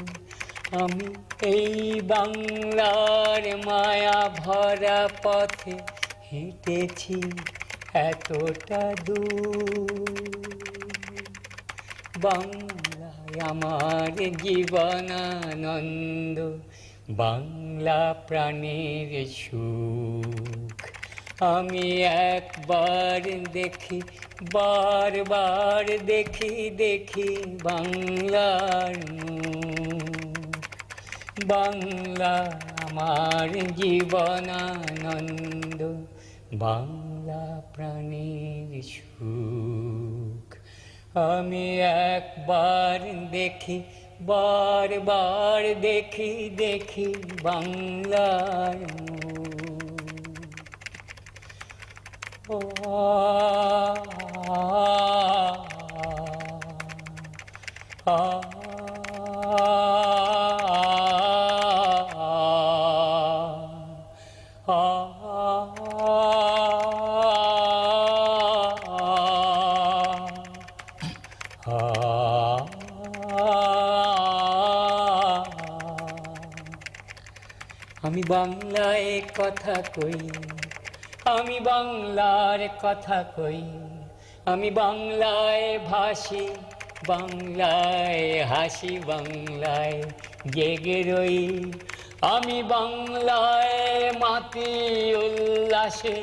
আমি এই বাংলার মায়া ভরা পথে হেঁটেছি এতটা দূর বাংলায় আমার জীবনানন্দ বাংলা প্রাণের সুখ আমি একবার দেখি বারবার দেখি দেখি বাংলার মুখ বাংলা আমার জীবনানন্দ বাংলা প্রাণের সুখ আমি একবার দেখি বারবার দেখি দেখি বাংলার মুখ আমি বাংলায় কথা কই আমি বাংলার কথা কই আমি বাংলায় ভাসি বাংলায় হাসি বাংলায় জেগে রই আমি বাংলায় মাতি উল্লাসে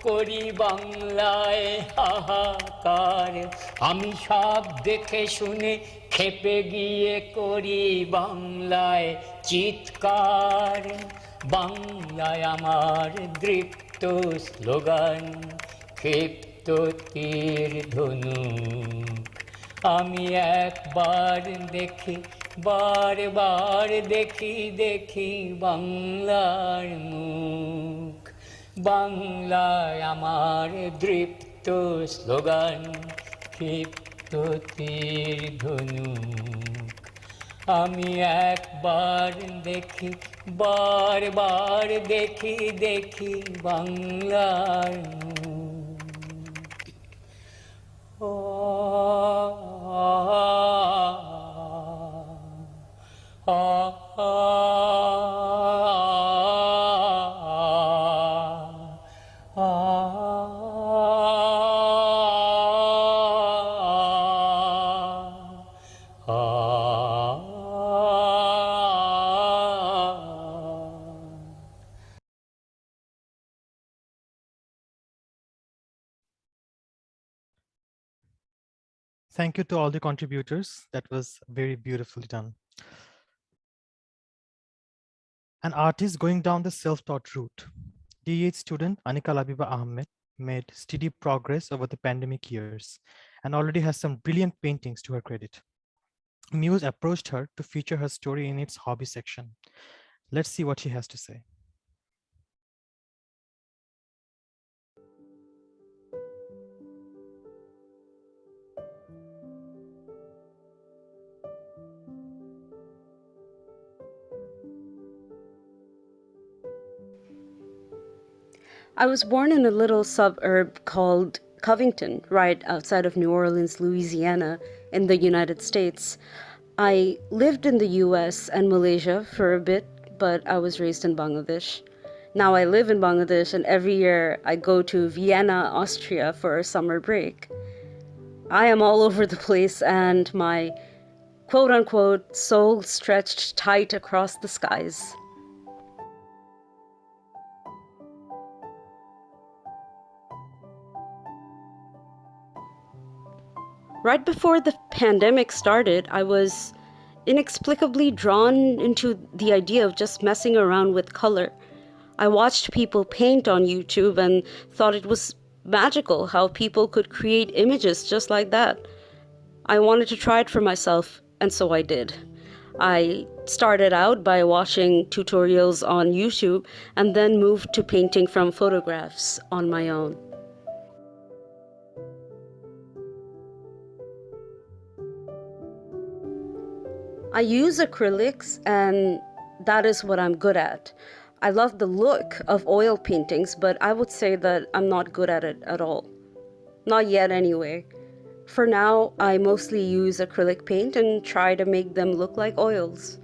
করি বাংলায় হাহাকার আমি সব দেখে শুনে খেপে গিয়ে করি বাংলায় চিৎকার বাংলায় আমার দৃপ্ত স্লোগান ক্ষিপ্ত তীর ধনুক আমি একবার দেখি বারবার দেখি দেখি বাংলার মুখ বাংলায় আমার দৃপ্ত স্লোগান ক্ষিপ্ত তীর ধনুক আমি একবার দেখি বারবার দেখি দেখি বাংলার Thank you to all the contributors. That was very beautifully done. An artist going down the self-taught route. DEH student Anika Labiba Ahmed made steady progress over the pandemic years and already has some brilliant paintings to her credit. MUSE approached her to feature her story in its hobby section. Let's see what she has to say. I was born in a little suburb called Covington, right outside of New Orleans, Louisiana, in the United States. I lived in the US and Malaysia for a bit, but I was raised in Bangladesh. Now I live in Bangladesh, and every year I go to Vienna, Austria for a summer break. I am all over the place, and my quote-unquote soul stretched tight across the skies. Right before the pandemic started, I was inexplicably drawn into the idea of just messing around with color. I watched people paint on YouTube and thought it was magical how people could create images just like that. I wanted to try it for myself, and so I did. I started out by watching tutorials on YouTube and then moved to painting from photographs on my own. I use acrylics, and that is what I'm good at. I love the look of oil paintings, but I would say that I'm not good at it at all. Not yet, anyway. For now, I mostly use acrylic paint and try to make them look like oils.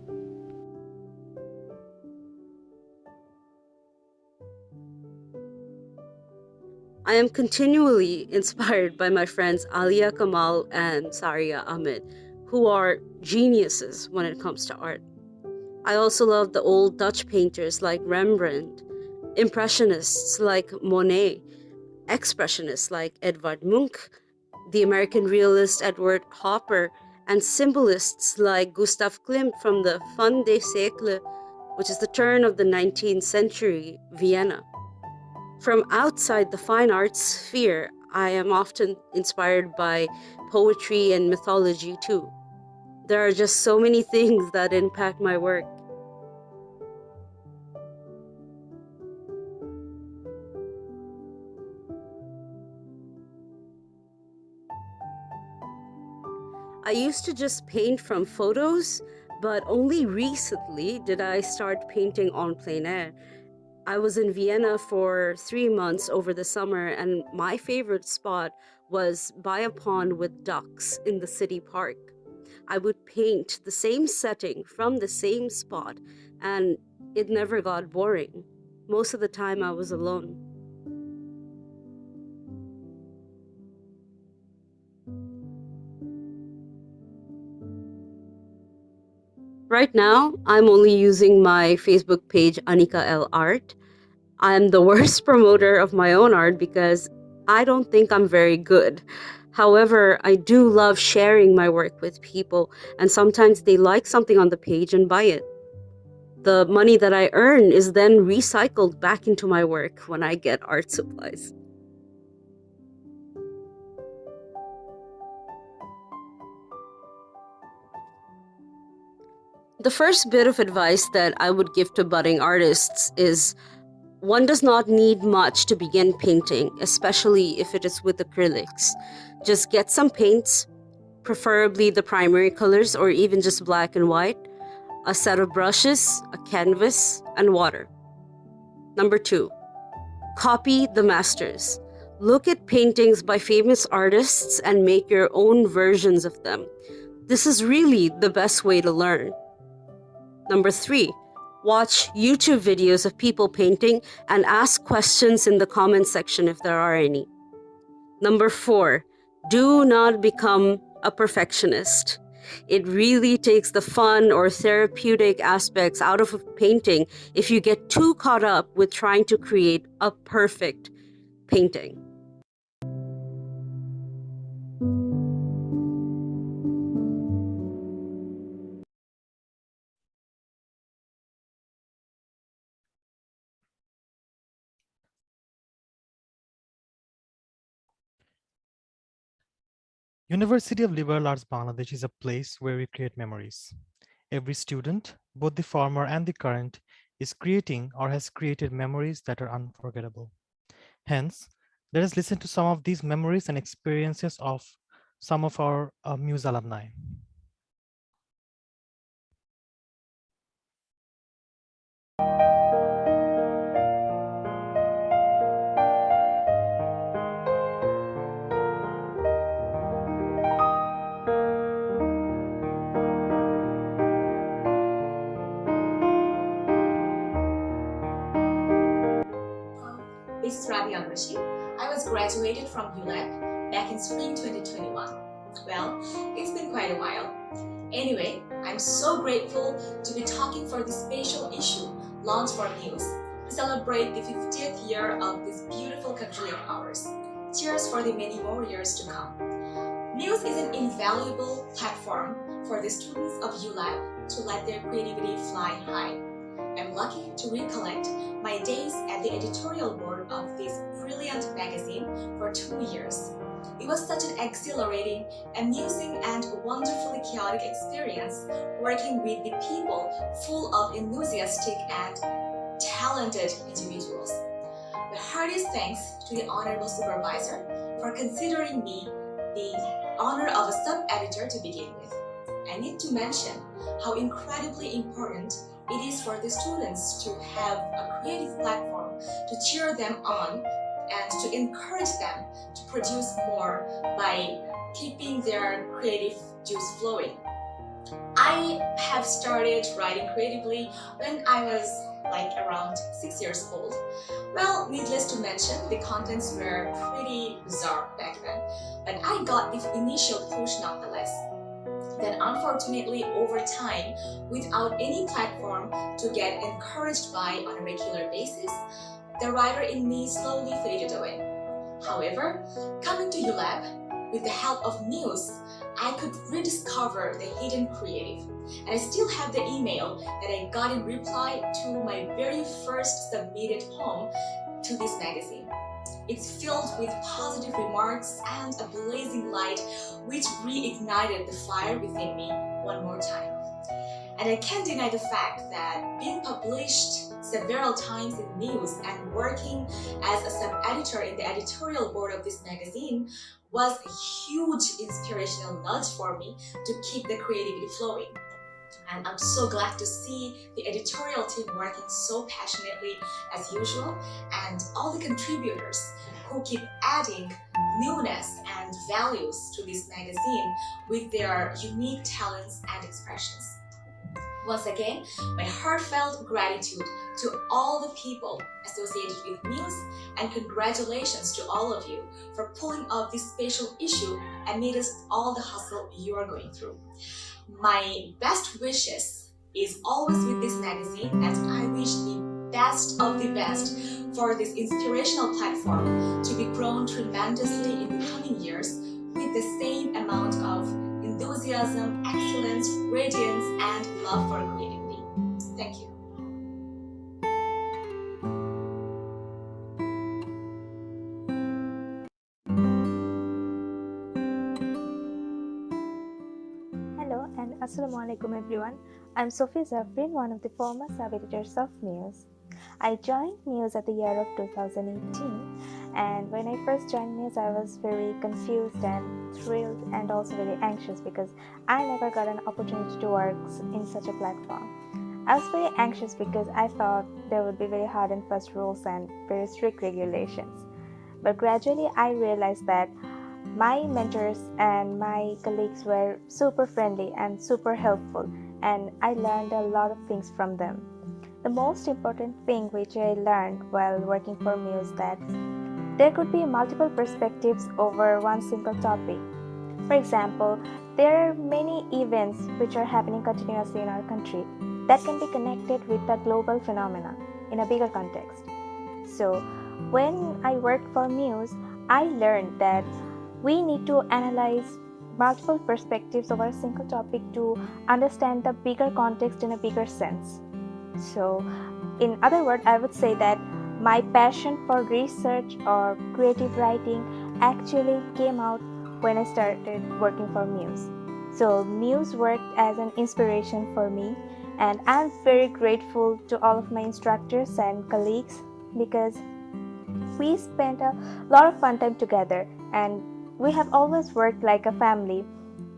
I am continually inspired by my friends Alia Kamal and Saria Ahmed, who are geniuses when it comes to art. I also love the old Dutch painters like Rembrandt, Impressionists like Monet, Expressionists like Edvard Munch, the American realist Edward Hopper, and symbolists like Gustav Klimt from the Fin des siècles, which is the turn of the 19th century, Vienna. From outside the fine arts sphere, I am often inspired by poetry and mythology too. There are just so many things that impact my work. I used to just paint from photos, but only recently did I start painting on plein air. I was in Vienna for 3 months over the summer, and my favorite spot was by a pond with ducks in the city park. I would paint the same setting from the same spot, and it never got boring. Most of the time I was alone. Right now, I'm only using my Facebook page, Anika L Art. I'm the worst promoter of my own art because I don't think I'm very good. However, I do love sharing my work with people, and sometimes they like something on the page and buy it. The money that I earn is then recycled back into my work when I get art supplies. The first bit of advice that I would give to budding artists is one does not need much to begin painting, especially if it is with acrylics. Just get some paints, preferably the primary colors or even just black and white, a set of brushes, a canvas, and water. Number 2, copy the masters. Look at paintings by famous artists and make your own versions of them. This is really the best way to learn. Number 3, watch YouTube videos of people painting and ask questions in the comment section if there are any. Number 4, do not become a perfectionist. It really takes the fun or therapeutic aspects out of a painting if you get too caught up with trying to create a perfect painting. University of Liberal Arts Bangladesh is a place where we create memories. Every student, both the former and the current, is creating or has created memories that are unforgettable. Hence, let us listen to some of these memories and experiences of some of our MUSE alumni. This is Rabi Al-Rashid. I was graduated from ULAB back in spring 2021. Well, it's been quite a while. Anyway, I'm so grateful to be talking for this special issue launched for MUSE to celebrate the 50th year of this beautiful country of ours. Cheers for the many more years to come. MUSE is an invaluable platform for the students of ULAB to let their creativity fly high. I'm lucky to recollect my days at the editorial board of this brilliant magazine for 2 years. It was such an exhilarating, amusing, and wonderfully chaotic experience working with the people full of enthusiastic and talented individuals. My heartiest thanks to the Honorable Supervisor for considering me the honor of a sub-editor to begin with. I need to mention how incredibly important it is for the students to have a creative platform to cheer them on and to encourage them to produce more by keeping their creative juice flowing. I have started writing creatively when I was like around 6 years old. Well, needless to mention, the contents were pretty bizarre back then, but I got the initial push nonetheless. Then unfortunately, over time, without any platform to get encouraged by on a regular basis, the writer in me slowly faded away. However, coming to ULAB, with the help of MUSE, I could rediscover the hidden creative. And I still have the email that I got in reply to my very first submitted poem to this magazine. It's filled with positive remarks and a blazing light which reignited the fire within me one more time. And I can't deny the fact that being published several times in MUSE and working as a sub-editor in the editorial board of this magazine was a huge inspirational nudge for me to keep the creativity flowing. And I'm so glad to see the editorial team working so passionately as usual, and all the contributors who keep adding newness and values to this magazine with their unique talents and expressions. Once again, my heartfelt gratitude to all the people associated with MUSE, and congratulations to all of you for pulling off this special issue amidst all the hustle you are going through. My best wishes is always with this magazine, and I wish the best of the best for this inspirational platform to be grown tremendously in the coming years with the same amount of enthusiasm, excellence, radiance, and love for creativity. Thank you. Hello and Assalamualaikum everyone. I'm Sophie Zafrin, one of the former sub-editors of MUSE. I joined MUSE at the year of 2018, and when I first joined MUSE I was very confused and thrilled and also very anxious because I never got an opportunity to work in such a platform. I was very anxious because I thought there would be very hard and fast rules and very strict regulations. But gradually I realized that my mentors and my colleagues were super friendly and super helpful, and I learned a lot of things from them. The most important thing which I learned while working for MUSE that there could be multiple perspectives over one single topic. For example, there are many events which are happening continuously in our country that can be connected with a global phenomena in a bigger context. So when I worked for MUSE, I learned that we need to analyze multiple perspectives over a single topic to understand the bigger context in a bigger sense. So, in other words, I would say that my passion for research or creative writing actually came out when I started working for MUSE. So, MUSE worked as an inspiration for me, and I'm very grateful to all of my instructors and colleagues because we spent a lot of fun time together, and we have always worked like a family.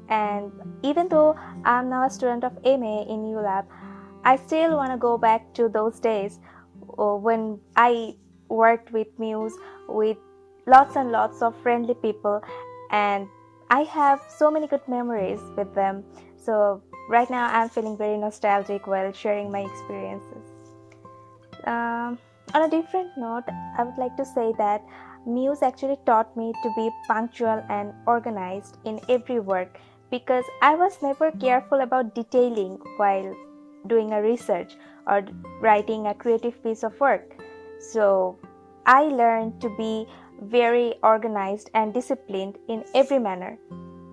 And even though I'm now a student of MA in ULAB, I still want to go back to those days when I worked with MUSE with lots and lots of friendly people, and I have so many good memories with them. So right now I'm feeling very nostalgic while sharing my experiences. On a different note, I would like to say that MUSE actually taught me to be punctual and organized in every work because I was never careful about detailing while doing a research or writing a creative piece of work. So I learned to be very organized and disciplined in every manner.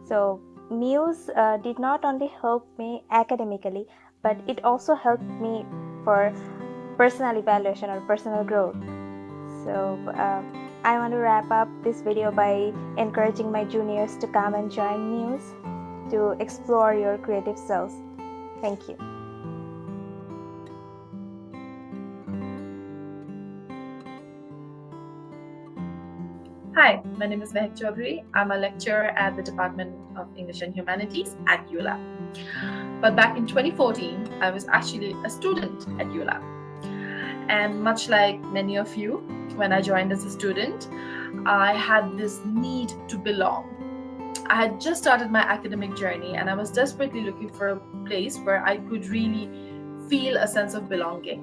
So MUSE did not only help me academically, but it also helped me for personal evaluation or personal growth. So I want to wrap up this video by encouraging my juniors to come and join MUSE to explore your creative selves. Thank you. Hi, my name is Mehak Chaudhary. I'm a lecturer at the Department of English and Humanities at ULAB. But back in 2014, I was actually a student at ULAB. And much like many of you, when I joined as a student, I had this need to belong. I had just started my academic journey and I was desperately looking for a place where I could really feel a sense of belonging.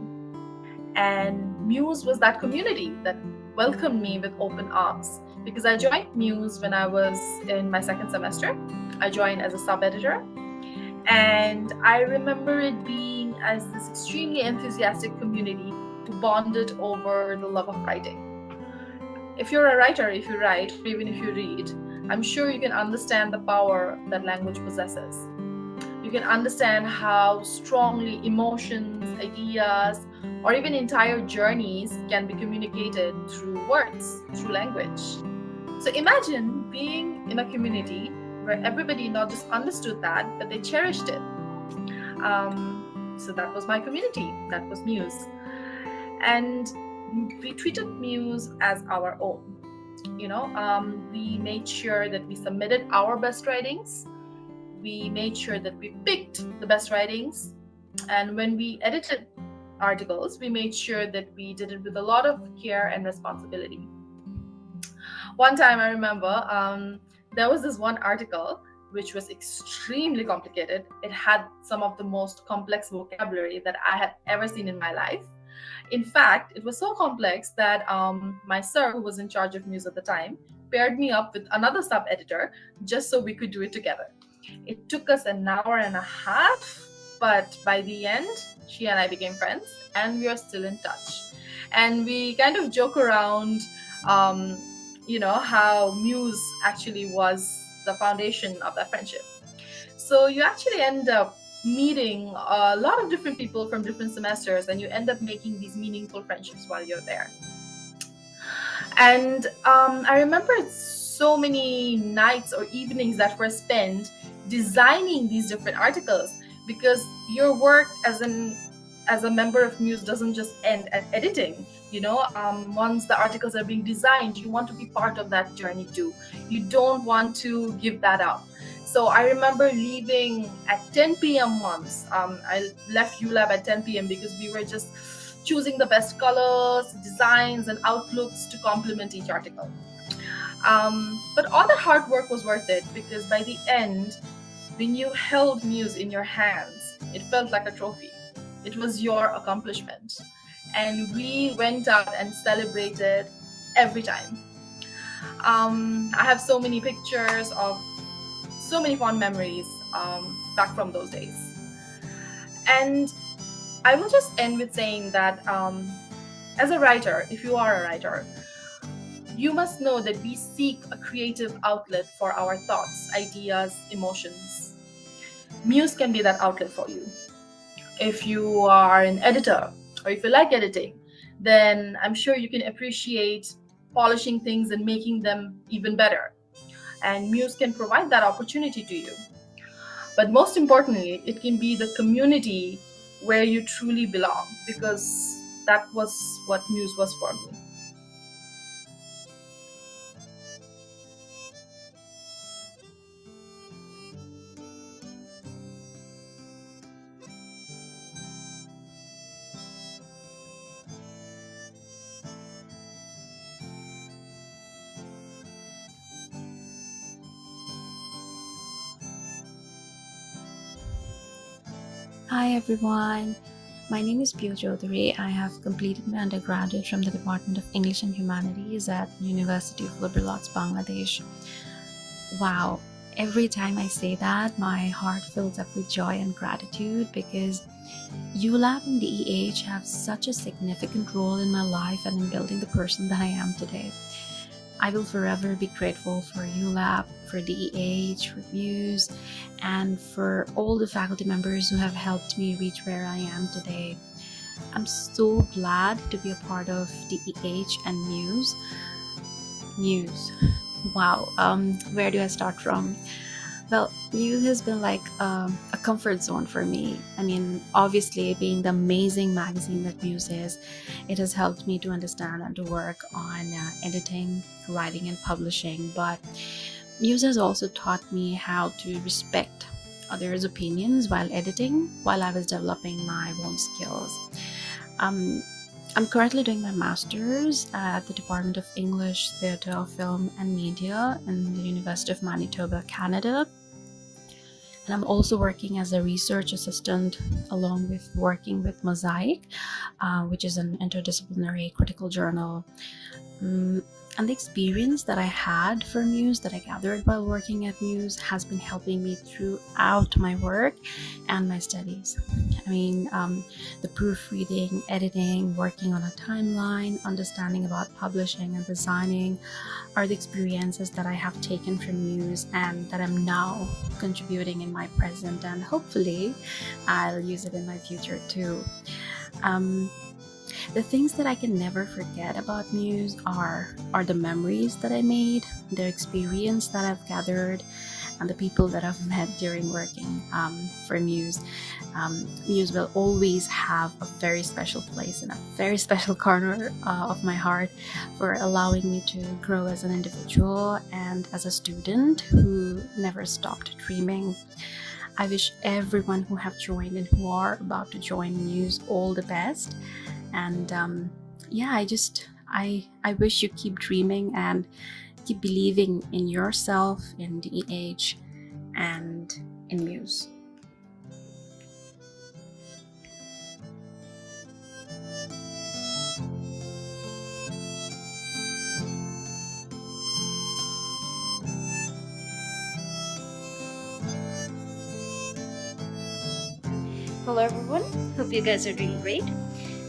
And MUSE was that community that welcomed me with open arms, because I joined MUSE when I was in my second semester. I joined as a sub-editor, and I remember it being as this extremely enthusiastic community who bonded over the love of writing. If you're a writer, if you write, or even if you read, I'm sure you can understand the power that language possesses. You can understand how strongly emotions, ideas, or even entire journeys can be communicated through words, through language. So imagine being in a community where everybody not just understood that, but they cherished it. So that was my community, that was MUSE. And we treated MUSE as our own. We made sure that we submitted our best writings. We made sure that we picked the best writings. And when we edited articles, we made sure that we did it with a lot of care and responsibility. One time I remember there was this one article which was extremely complicated. It had some of the most complex vocabulary that I had ever seen in my life. In fact, it was so complex that my sir, who was in charge of MUSE at the time, paired me up with another sub-editor just so we could do it together. It took us an hour and a half, but by the end, she and I became friends, and we are still in touch. And we kind of joke around, how MUSE actually was the foundation of that friendship. So you actually end up meeting a lot of different people from different semesters, and you end up making these meaningful friendships while you're there. And I remember so many nights or evenings that were spent designing these different articles, because your work as a member of MUSE doesn't just end at editing. Once the articles are being designed, you want to be part of that journey too. You don't want to give that up. So I remember leaving at 10 p.m. once. I left ULAB at 10 p.m. because we were just choosing the best colors, designs, and outlooks to complement each article. But all that hard work was worth it, because by the end, when you held MUSE in your hands, it felt like a trophy. It was your accomplishment. And we went out and celebrated every time. I have so many pictures of so many fond memories back from those days. And I will just end with saying that as a writer, if you are a writer, you must know that we seek a creative outlet for our thoughts, ideas, emotions. MUSE can be that outlet for you. If you are an editor, or if you like editing, then I'm sure you can appreciate polishing things and making them even better. And MUSE can provide that opportunity to you. But most importantly, it can be the community where you truly belong, because that was what MUSE was for me. Hi everyone, my name is Pio Chaudhary. I have completed my undergraduate from the Department of English and Humanities at University of Liberal Arts Bangladesh. Wow, every time I say that, my heart fills up with joy and gratitude, because ULAB and DEH have such a significant role in my life and in building the person that I am today. I will forever be grateful for ULAB, for DEH, for MUSE, and for all the faculty members who have helped me reach where I am today. I'm so glad to be a part of DEH and MUSE. MUSE. Wow. Where do I start from? Well, MUSE has been like a comfort zone for me. I mean, obviously, being the amazing magazine that MUSE is, it has helped me to understand and to work on editing, writing, and publishing. But MUSE has also taught me how to respect others' opinions while editing, while I was developing my own skills. I'm currently doing my master's at the Department of English, Theatre, Film and Media in the University of Manitoba, Canada. And I'm also working as a research assistant along with working with Mosaic, which is an interdisciplinary critical journal. And the experience that I had for MUSE, that I gathered while working at MUSE, has been helping me throughout my work and my studies. I mean, the proofreading, editing, working on a timeline, understanding about publishing and designing are the experiences that I have taken from MUSE and that I'm now contributing in my present, and hopefully I'll use it in my future too. The things that I can never forget about MUSE are the memories that I made, the experience that I've gathered, and the people that I've met during working for MUSE. MUSE will always have a very special place in a very special corner of my heart for allowing me to grow as an individual and as a student who never stopped dreaming. I wish everyone who have joined and who are about to join MUSE all the best. And I wish you keep dreaming and keep believing in yourself, in DEH, and in MUSE. Hello everyone, hope you guys are doing great.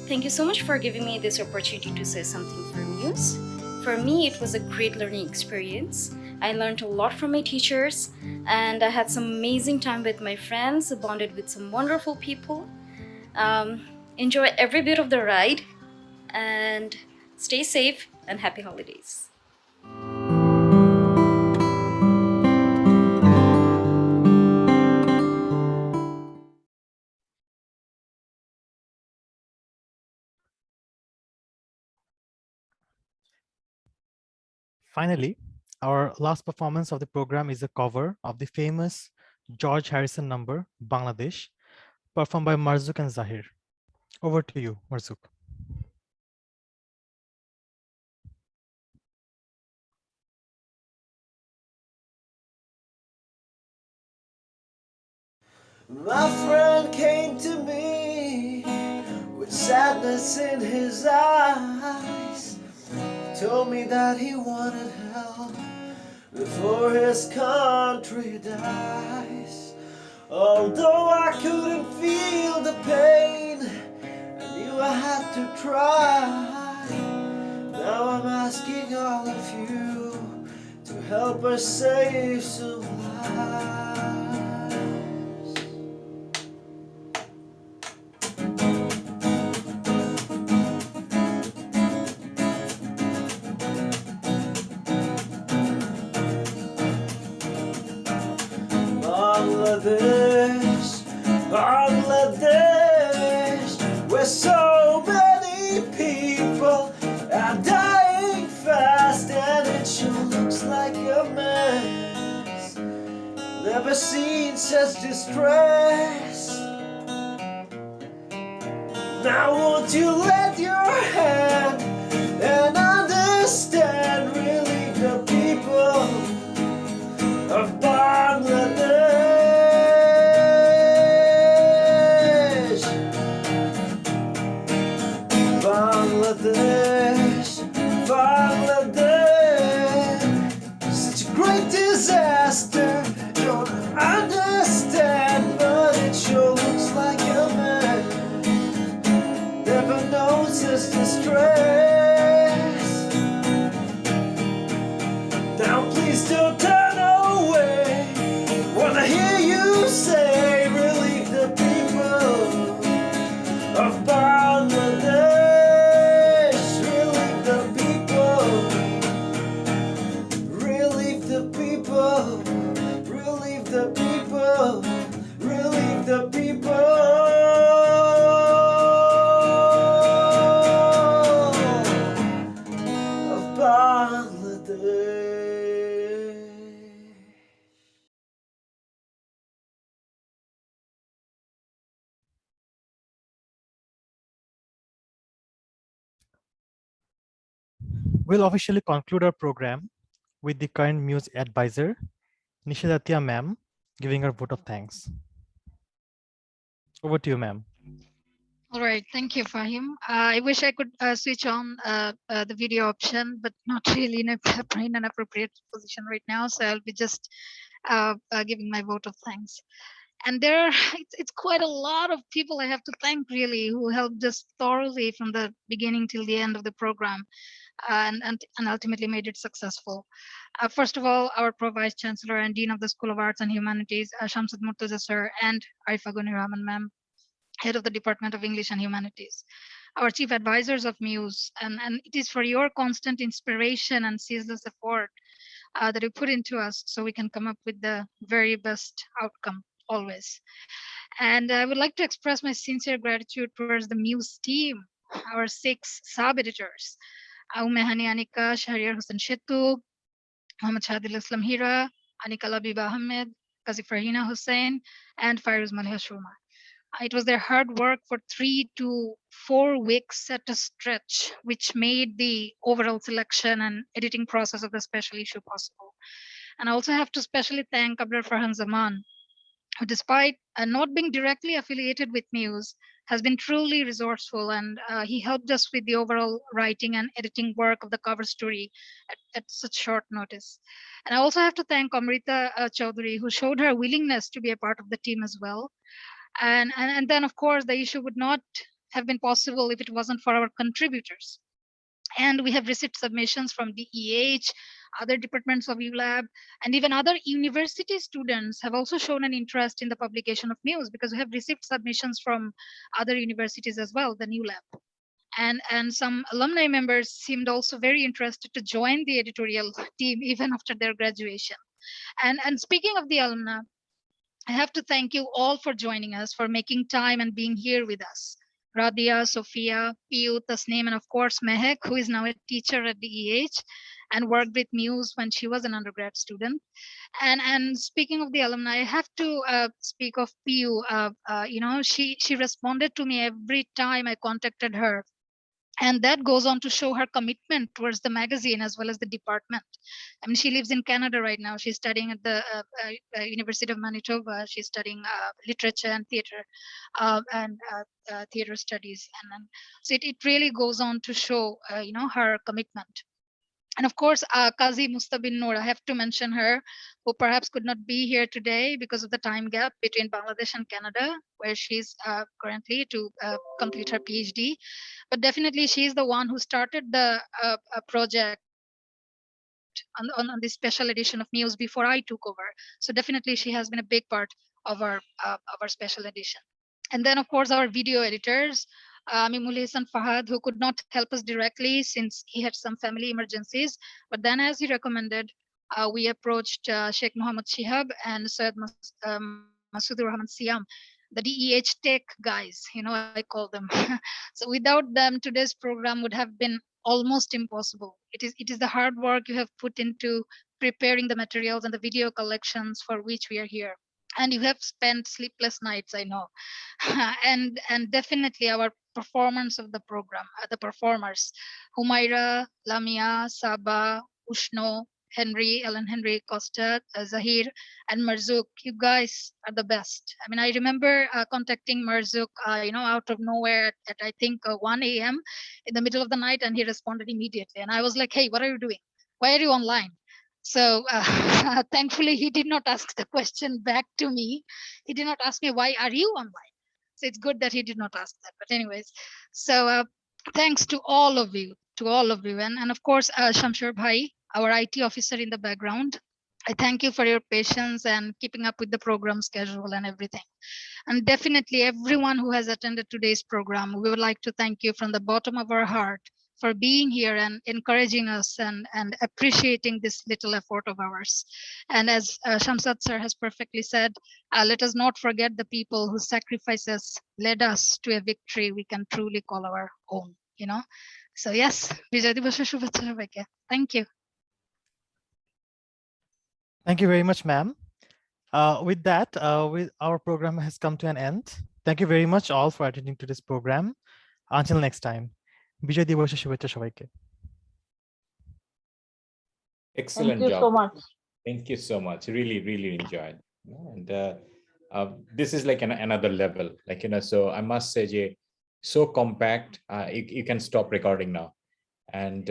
Thank you so much for giving me this opportunity to say something for MUSE. For me, it was a great learning experience. I learned a lot from my teachers and I had some amazing time with my friends, bonded with some wonderful people. Enjoy every bit of the ride and stay safe and happy holidays. Finally, our last performance of the program is a cover of the famous George Harrison number, Bangladesh, performed by Marzouk and Zahir. Over to you, Marzouk. My friend came to me with sadness in his eyes. Told me that he wanted help before his country dies. Although I couldn't feel the pain, I knew I had to try. Now I'm asking all of you to help us save some lives. Bangladesh, Bangladesh, where so many people are dying fast, and it sure looks like a mess. Never seen such distress. Now won't you lend your hand and understand, relieve the people of Bangladesh. Bangladesh, Bangladesh, such a great disaster. Don't understand, but it sure looks like a man never knows his distress. Now please don't turn away. Wanna hear you say, relieve the people of Bangladesh. We'll officially conclude our program with the current MUSE advisor, Nishadatya ma'am, giving her vote of thanks. Over to you, ma'am. All right, thank you, Fahim. I wish I could switch on the video option, but not really in an appropriate position right now. So I'll be just giving my vote of thanks. And it's quite a lot of people I have to thank really who helped us thoroughly from the beginning till the end of the program and ultimately made it successful. First of all, our Pro-Vice Chancellor and Dean of the School of Arts and Humanities, Shamsud Murtaza sir, and Arifa Guni Rahman ma'am, Head of the Department of English and Humanities, our chief advisors of MUSE, and it is for your constant inspiration and ceaseless effort that you put into us so we can come up with the very best outcome always. And I would like to express my sincere gratitude towards the MUSE team, our 6 sub-editors, Umehani Anika, Shahriar Hussain Shetu, Muhammad Shahidul Islam Hira, Anika Labiba Ahmed, Kazi Farhina Hussain, and Fairuz Maliha Shuma. It was their hard work for 3 to 4 weeks at a stretch, which made the overall selection and editing process of the special issue possible. And I also have to specially thank Abrar Farhan Zaman, who despite not being directly affiliated with MUSE, has been truly resourceful, and he helped us with the overall writing and editing work of the cover story at such short notice. And I also have to thank Amrita Chaudhary, who showed her willingness to be a part of the team as well. And then, of course, the issue would not have been possible if it wasn't for our contributors. And we have received submissions from DEH, other departments of ULAB, and even other university students have also shown an interest in the publication of MUSE, because we have received submissions from other universities as well than ULAB. And some alumni members seemed also very interested to join the editorial team even after their graduation. And speaking of the alumni, I have to thank you all for joining us, for making time and being here with us. Radia, Sophia, Piyu, Tasneem, and of course Mehek, who is now a teacher at DEH and worked with MUSE when she was an undergrad student. And speaking of the alumni, I have to speak of Piyu. She responded to me every time I contacted her. And that goes on to show her commitment towards the magazine as well as the department. I mean, she lives in Canada right now. She's studying at the University of Manitoba. She's studying literature and theater and theater studies. And so it really goes on to show, her commitment. And of course, Kazi Mustabin Noor, I have to mention her, who perhaps could not be here today because of the time gap between Bangladesh and Canada, where she's currently to complete her PhD. But definitely, she's the one who started the project on the special edition of MUSE before I took over. So definitely, she has been a big part of our special edition. And then, of course, our video editors, Mimul Hasan Fahad, who could not help us directly since he had some family emergencies. But then, as he recommended, we approached Sheikh Muhammad Shihab and Syed Masudur Rahman Siam, the DEH tech guys, I call them. So without them, today's program would have been almost impossible. It is the hard work you have put into preparing the materials and the video collections for which we are here. And you have spent sleepless nights, I know. and definitely our performance of the program, the performers, Humaira, Lamia, Saba, Ushno, Henry, Ellen Henry, Costa, Zahir, and Marzouk. You guys are the best. I mean, I remember contacting Marzouk, out of nowhere at I think 1 a.m. in the middle of the night, and he responded immediately. And I was like, hey, what are you doing? Why are you online? So thankfully, he did not ask the question back to me. He did not ask me, why are you online? So it's good that he did not ask that. But anyways, so thanks to all of you, And of course, Shamshur Bhai, our IT officer in the background. I thank you for your patience and keeping up with the program schedule and everything. And definitely everyone who has attended today's program, we would like to thank you from the bottom of our heart for being here and encouraging us and appreciating this little effort of ours. And as Shamsad sir has perfectly said, let us not forget the people whose sacrifices led us to a victory we can truly call our own, So yes, Vijay Diwas Shubhechha Sabaike. Thank you. Thank you very much, ma'am. With that, our program has come to an end. Thank you very much all for attending to this program. Until next time. বিজয় দিবসের শুভেচ্ছা সবাইকে। Excellent Thank you job. so much. Thank you so much. Really, really enjoyed. And this is like another level. Like, so I must say, Jay, so compact. You can stop recording now. And